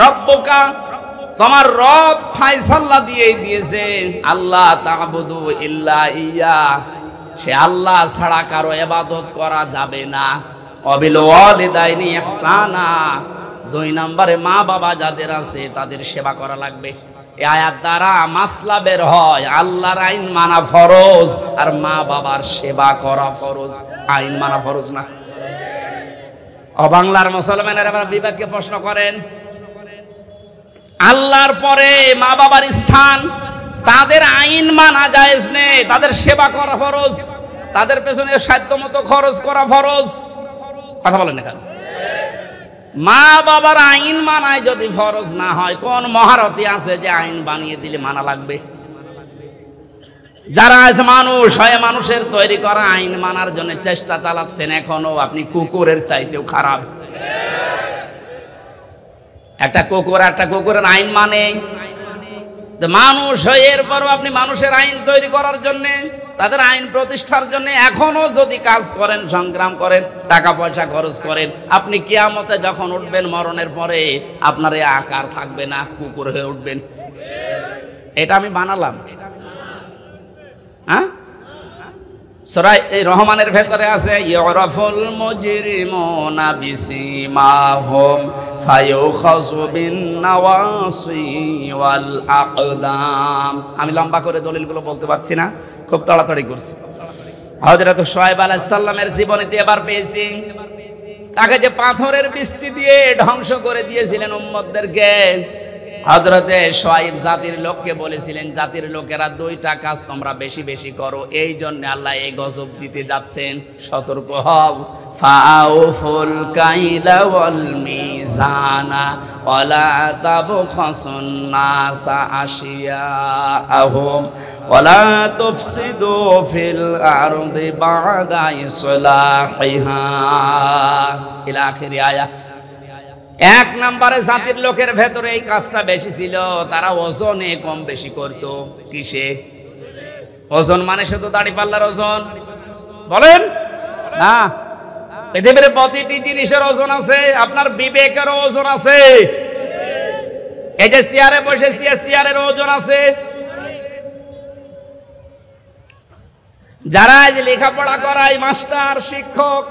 রব্বুকা, তোমার রব ফায়সালা দিয়ে দিয়েছে, আল্লাহ তা'বুদু ইল্লা ইয়া, সে আল্লাহ ছাড়া কারো ইবাদত করা যাবে না। ওয়াবিল ওয়ালিদাইনি ইহসানা, 2 নম্বরে মা বাবা যাদের আছে তাদের সেবা করা লাগবে। এই আয়াত দ্বারা মাসলা বের হয়, আল্লাহর আইন মানা ফরজ আর মা বাবার সেবা করা ফরজ, আইন মানা ফরজ না। বাংলার মুসলমানেরা আবার বিবাদকে প্রশ্ন করেন, আল্লাহর পরে মা বাবার স্থান, তাদের আইন মানা জায়েজ নেই, তাদের সেবা করা ফরজ, তাদের পেছনে সাধ্যমতো খরচ করা ফরজ। কথা বলেন না? মা বাবার আইন মানায় যদি ফরজ না হয়, কোন মহারথী আছে যে আইন বানিয়ে দিলে মানা লাগবে? যারা আছে মানুষ হয়ে মানুষের তৈরি করা আইন মানার জন্য চেষ্টা চালাচ্ছেন, এখনো আপনি কুকুরের চাইতেও খারাপ। একটা কুকুরের আইন মানে মানুষ হয়ে, এরপরও আপনি মানুষের আইন তৈরি করার জন্য, তাদের আইন প্রতিষ্ঠার জন্য এখনো যদি কাজ করেন, সংগ্রাম করেন, টাকা পয়সা খরচ করেন, আপনি কিয়ামতে যখন উঠবেন মরণের পরে আপনার এই আকার থাকবে না, কুকুর হয়ে উঠবেন। এটা আমি বানালাম। হ্যাঁ, সূরা রহমানের ভেতরে আছে, ইউরাফুল মুজরিমুনা বিসিমাহুম ফায়ুখাযু বিন নাওয়াসি ওয়াল আকদাম। আমি লম্বা করে দলিলগুলো বলতে পারছি না, খুব তাড়াতাড়ি করছি। হযরত শুআয়ব আলাইহিস সালামের জীবনীতে এবার পেয়েছি, তাকে যে পাথরের বৃষ্টি দিয়ে ধ্বংস করে দিয়েছিলেন উম্মতদেরকে, হযরতে শুআয়ব জাতির লোককে বলেছিলেন, জাতির লোকেরা 2টা কাজ তোমরা বেশি বেশি করো, এই জন্য আল্লাহ এই গজব দিতে যাচ্ছেন, সতর্ক হও। ফাউফুল কাইলা ওয়াল মিজানা ওয়ালা তাবখাসুন নাসা আশিয়াআহুম ওয়ালা তুফসিদু ফিল আরদি বা'দা ইসলাহিহা ইলা আখিরি আয়াত। 1 নম্বরে জাতির লোকের ভেতরে এই কাজটা বেশি ছিল, তারা ওজনে কম বেশি করত। কিসে? ওজন মানে শুধু দাড়ি পাল্লার ওজন বলেন না, পৃথিবীর প্রতিটি জিনিসের ওজন আছে, আপনার বিবেকেরও ওজন আছে। এই যে চেয়ারে বসেছি, চেয়ারের ওজন আছে। যারা যে লেখাপড়া করায়, মাস্টার, শিক্ষক,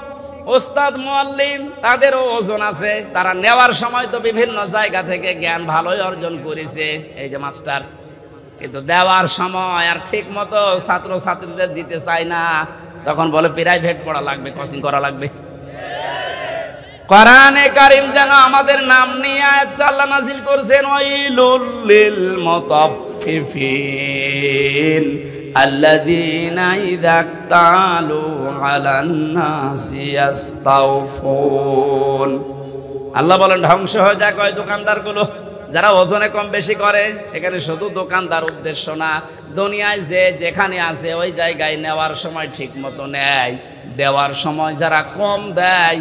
ওস্তাদ, মুআল্লিম, তাদেরও ওজন আছে। তারা নেওয়ার সময় তো বিভিন্ন জায়গা থেকে জ্ঞান ভালোই অর্জন করেছে, এই যে মাস্টার, কিন্তু দেওয়ার সময় আর ঠিক মতো ছাত্র ছাত্রীদের দিতে চায় না। তখন বলে প্রাইভেট পড়া লাগবে, কোচিং করা লাগবে। কোরআনে কারীম যেন আমাদের নাম নিয়ে আয়াত আল্লাহ নাযিল করেছেন, ওয়াইলুল লিল মুতাফফিফিন আল্লাযীনা ইযা তালু আলান নাসি ইস্তাওফুন। আল্লাহ বলেন ধ্বংস হয়ে যাক ওই দোকানদারগুলো যারা ওজনে কম বেশি করে। এখানে শুধু দোকানদার উদ্দেশ্য না, দুনিয়ায় যে যেখানে আছে ওই জায়গায় নেওয়ার সময় ঠিক মতো নেয়, দেওয়ার সময় যারা কম দেয়,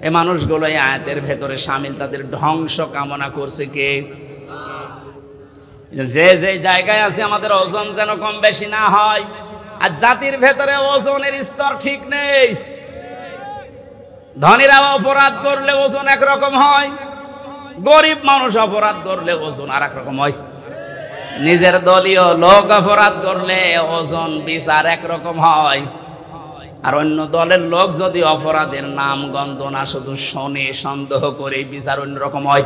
এই মানুষগুলো এই আয়াতের ভেতরে শামিল। তাদের ধ্বংস কামনা করছে কে? যে যে জায়গায় আছে আমাদের ওজন যেন কম বেশি না হয়। আর জাতির ভেতরে ওজনের স্তর ঠিক নেই। ধনীরা অপরাধ করলে ওজন একরকম হয়, গরিব মানুষ অপরাধ করলে ওজন আর একরকম হয়। নিজের দলীয় লোক অপরাধ করলে ওজন বিচার একরকম হয়, আর অন্য দলের লোক যদি অপরাধের নাম গন্ধ না শুধু শোনে, সন্দেহ করে, বিচার অন্যরকম হয়।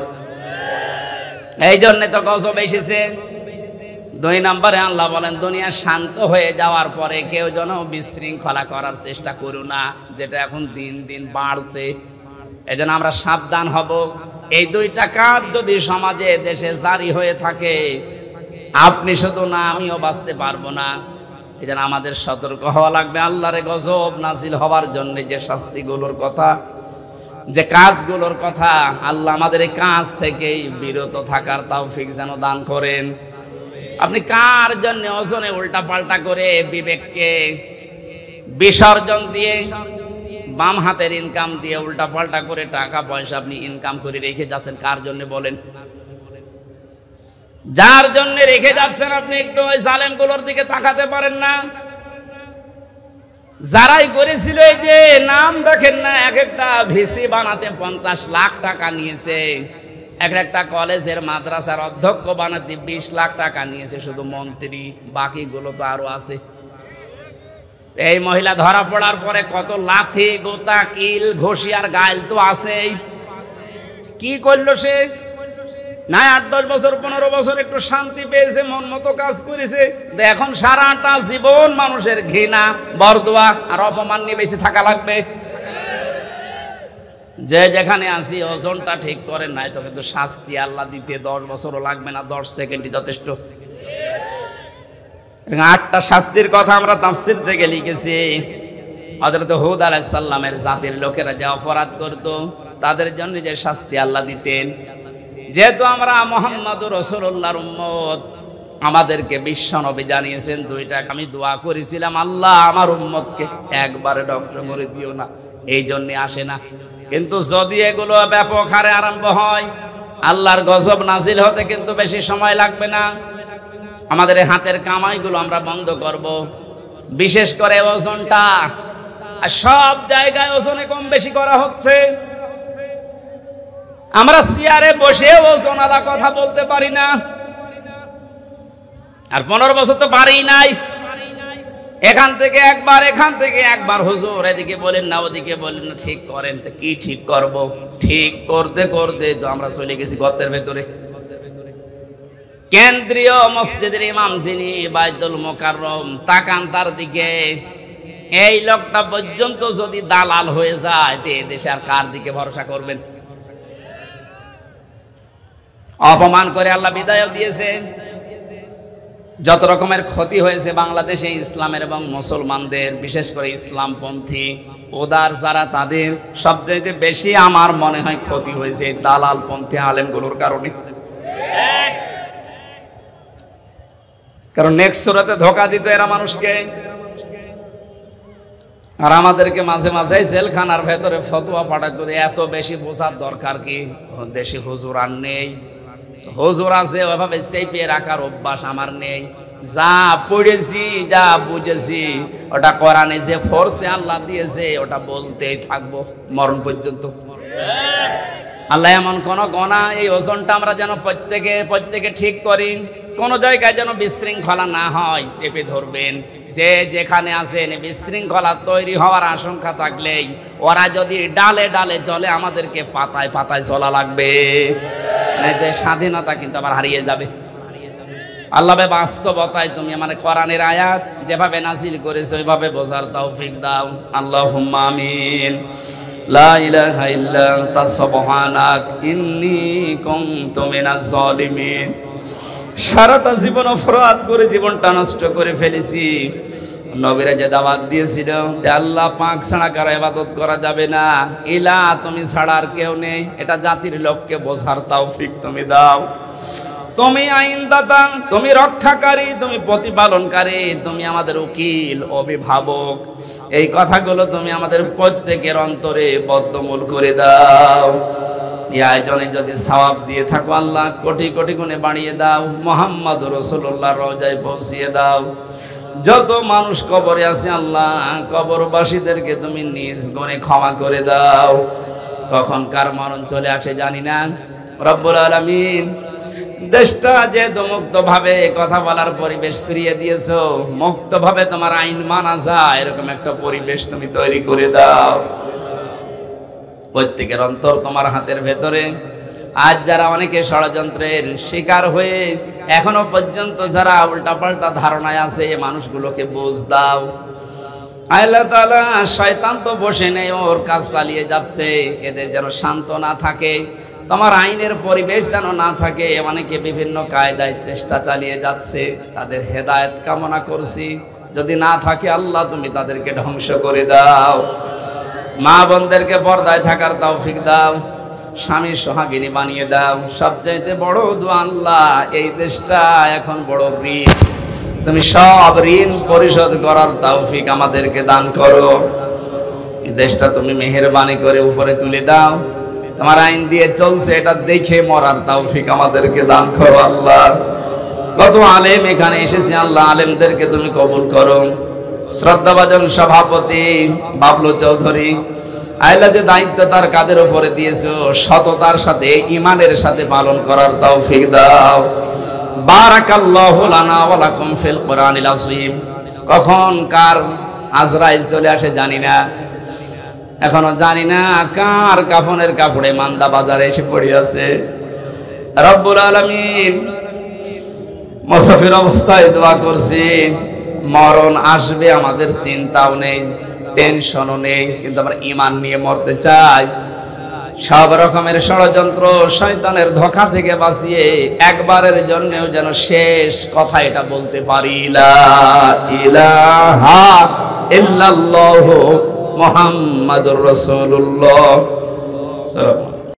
এই জন্য তো গজব এসেছে। 2 নম্বরে আল্লাহ বলেন দুনিয়া শান্ত হয়ে যাওয়ার পরে কেউ যেন বিশৃঙ্খলা করার চেষ্টা করো না, যেটা এখন দিন দিন বাড়ছে। এই জন্য আমরা সাবধান হব। এই 2টা কাজ যদি সমাজে দেশে জারি হয়ে থাকে, আপনি শুধু না, আমিও বাঁচতে পারবো না। এই জন্য আমাদের সতর্ক হওয়া লাগবে। আল্লাহর গজব নাজিল হওয়ার জন্য যে শাস্তিগুলোর কথা, যে কাজগুলোর কথা, আল্লাহ আমাদের এই কাজ থেকে বিরত থাকার তৌফিক যেন দান করেন। আপনি কার জন্য ওজনে উল্টা পাল্টা করে বিবেককে বিসর্জন দিয়ে, বাম হাতের ইনকাম দিয়ে উল্টা পাল্টা করে টাকা পয়সা আপনি ইনকাম করে রেখে যাচ্ছেন? কার জন্য বলেন? যার জন্য রেখে যাচ্ছেন আপনি একটু ওই জালেমগুলোর দিকে তাকাতে পারেন না? যারাই করেছিল, এই যে নাম দেখেন না, এক একটা ভিসি বানাতে 50 লাখ টাকা নিয়েছে, একটা কলেজের মাদ্রাসার অধ্যক্ষ বানাতে 20 লাখ টাকা নিয়েছে শুধু মন্ত্রী, বাকিগুলো তো আরো আছে। এই মহিলা ধরা পড়ার পরে কত লাথি, গোতা, কিল, ঘষি আর গাইল তো আছেই। কি করলো সে? না 8-10 বছর 15 বছর একটু শান্তি পেয়েছে, মন মতো কাজ করেছে। এখন সারাটা জীবন মানুষের ঘৃণা, বরদোয়া আর অপমান নিয়ে বেশি থাকা লাগবে। যে যেখানে আসি ওজনটা ঠিক করেন নাই তো কিন্তু শাস্তি আল্লাহ দিতে 10 বছরও লাগবে না, 10 সেকেন্ডই যথেষ্ট। 8টা শাস্তির কথা আমরা তাফসীর থেকে লিখেছি। হযরত হুদ আলাইহিস সালামের জাতির লোকেরা যে অপরাধ করত, তাদের জন্য যে শাস্তি আল্লাহ দিতেন। যেহেতু আমরা মুহাম্মদুর রাসূলুল্লাহর উম্মত, আমাদেরকে বিশ্ব নবী জানিয়েছেন 2টা। আমি দোয়া করেছিলাম, আল্লাহ আমার উম্মতকে একবারে ধ্বংস করে দিও না, এই জন্য আসে না। কিন্তু যদি এগুলো ব্যাপক হারে আরম্ভ হয়, আল্লাহর গজব নাজিল হতে কিন্তু বেশি সময় লাগবে না। আমাদের হাতের কামাইগুলো আমরা বন্ধ করব, বিশেষ করে ওজনটা। আর সব জায়গায় ওজনে কম বেশি করা হচ্ছে। আমরা চেয়ারে বসে ওজনালা কথা বলতে পারি না, আর 15 বছর তো পারি নাই। এখান থেকে একবার হুজুর এদিকে বলেন না, ওদিকে বলেন না, ঠিক করেন। তো কি ঠিক করব? ঠিক করতে করতে তো আমরা চলে গেছি গর্তের ভেতরে। কেন্দ্রীয় মসজিদের ইমাম যিনি, বাইতুল মুকাররম, তাকান তার দিকে। এই লোকটা পর্যন্ত যদি দালাল হয়ে যায়, তো এই দেশে আর কার দিকে ভরসা করবেন? অপমান করে আল্লাহ বিদায় দিয়েছেন। যত রকমের ক্ষতি হয়েছে বাংলাদেশে ইসলামের এবং মুসলমানদের, বিশেষ করে ইসলামপন্থী ওদার যারা, তাদের সবচেয়ে বেশি আমার মনে হয় ক্ষতি হয়েছে দালালপন্থী আলেমগুলোর কারণে। কারণ নেক্সট সূরাতে ধোঁকা দিত এরা মানুষকে, আর আমাদেরকে মাঝে মাঝে জেলখানার ভেতরে ফতোয়া পাঠাতো। এত বেশি বোঝার দরকার কি? দেশে হুজুর আর নেই, হুজুর আছে ওইভাবে চেপে রাখার অভ্যাস আমার নেই। যা পড়েছি যা বুঝেছি ওটা কোরআনে যে ফোর্সে আল্লাহ দিয়েছে ওটা বলতেই থাকবো মরণ পর্যন্ত। আল্লাহ এমন কোন গোনা এই ওজনটা আমরা যেন প্রত্যেকে ঠিক করি, কোন জায়গায় যেন বিশৃঙ্খলা না হয় চেপে ধরবেন। যে যেখানে আছেন বিশৃঙ্খলা তৈরি হওয়ার আশঙ্কা থাকলেই ওরা যদি ডালে ডালে চলে আমাদেরকে পাতায় পাতায় চলা লাগবে, নাইতে স্বাধীনতা কিন্তু আবার হারিয়ে যাবে। আল্লাহ বাস্তবতায় তুমি আমার কোরআনের আয়াত যেভাবে নাজিল করেছো ওইভাবে বোঝার তৌফিক দাও। আল্লাহুম্মা আমিন। লা ইলাহা ইল্লা আনতা সুবহানাক ইন্নী কুনতু মিনাজ জালিমিন। সারাটা জীবন অপরাধ করে জীবনটা নষ্ট করে ফেলেছি। নবীরা যে দাওয়াত দিয়েছিল যে আল্লাহ পাক ছাড়া কারো ইবাদত করা যাবে না, ইলা তুমি ছাড়া আর কেউ নেই, এটা জাতির লোককে বোঝার তৌফিক তুমি দাও। তুমি আইনদাতা, তুমি রক্ষাকারী, তুমি প্রতিপালনকারী, তুমি আমাদের উকিল অভিভাবক। এই কথাগুলো তুমি আমাদের প্রত্যেকের অন্তরে বদ্ধমূল করে দাও। এই আয়োজনে যদি সওয়াব দিয়ে থাকো আল্লাহ কোটি কোটি গুণে বাড়িয়ে দাও। মুহাম্মদ রাসূলুল্লাহর রওজায় পৌঁছিয়ে দাও। যত মানুষ কবরে আছে আল্লাহ কবরবাসীদেরকে তুমি নিজ গুণে ক্ষমা করে দাও। কখন কার মরণ চলে আসে জানি না। রব্বুল আলামিন দেশটা যেহেতু মুক্তভাবে কথা বলার পরিবেশ ফিরিয়ে দিয়েছো, মুক্তভাবে তোমার আইন মানা যায় এরকম একটা পরিবেশ তুমি তৈরি করে দাও। প্রত্যেকের অন্তর তোমার হাতের ভেতরে। আজ যারা অনেকে ষড়যন্ত্রের শিকার হয়ে এখনো পর্যন্ত যারা উল্টাপাল্টা ধারণায় আছে মানুষগুলোকে বুঝ দাও। আল্লাহ তাআলা শয়তান তো বসে নেই, ওর কাজ চালিয়ে যাচ্ছে, এদের যেন শান্ত না থাকে, তোমার আইনের পরিবেশ যেন না থাকে। অনেকে বিভিন্ন কায়দায় চেষ্টা চালিয়ে যাচ্ছে, তাদের হেদায়েত কামনা করছি। যদি না থাকে আল্লাহ তুমি তাদেরকে ধ্বংস করে দাও। মা বোনদেরকে পর্দায় থাকার তৌফিক দাও, স্বামী সোহাগিনী বানিয়ে দাও। সবচাইতে বড় দোয়া আল্লাহ এই দেশটা এখন বড় ঋণ, তুমি সব ঋণ পরিশোধ করার তৌফিক আমাদেরকে দান করো। এই দেশটা তুমি মেহেরবানি করে উপরে তুলে দাও। তোমার আইন দিয়ে চলছে এটা দেখে মরার তৌফিক আমাদেরকে দান করো আল্লাহ। কত আলেম এখানে এসেছে আল্লাহ, আলেমদেরকে তুমি কবুল করো। শ্রদ্ধাভাজন সভাপতি বাবলু চৌধুরী আল্লাহ যে দায়িত্ব তার কাঁধের উপরে দিয়েছো সততার সাথে ঈমানের সাথে পালন করার তৌফিক দাও। বারাকাল্লাহু লানা ওয়া লাকুম ফিল কুরআনিল আযীম। কখন কার আজরাইল চলে আসে জানি না, এখনো জানি না কার কাফনের কাপড়ে মান্দা বাজারে এসে পড়ে আছে। রব্বুল আলামিন মুসাফির অবস্থায় দোয়া করছি, মরণ আসবে আমাদের চিন্তাও নেই, টেনশনও নেই, কিন্তু আমরা ঈমান নিয়ে মরতে চাই। সব রকমের ষড়যন্ত্র শয়তানের ধোঁকা থেকে বাঁচিয়ে একবারের জন্যও যেন শেষ কথা এটা বলতে পারি, লা ইলাহা ইল্লাল্লাহু মুহাম্মাদুর রাসূলুল্লাহ।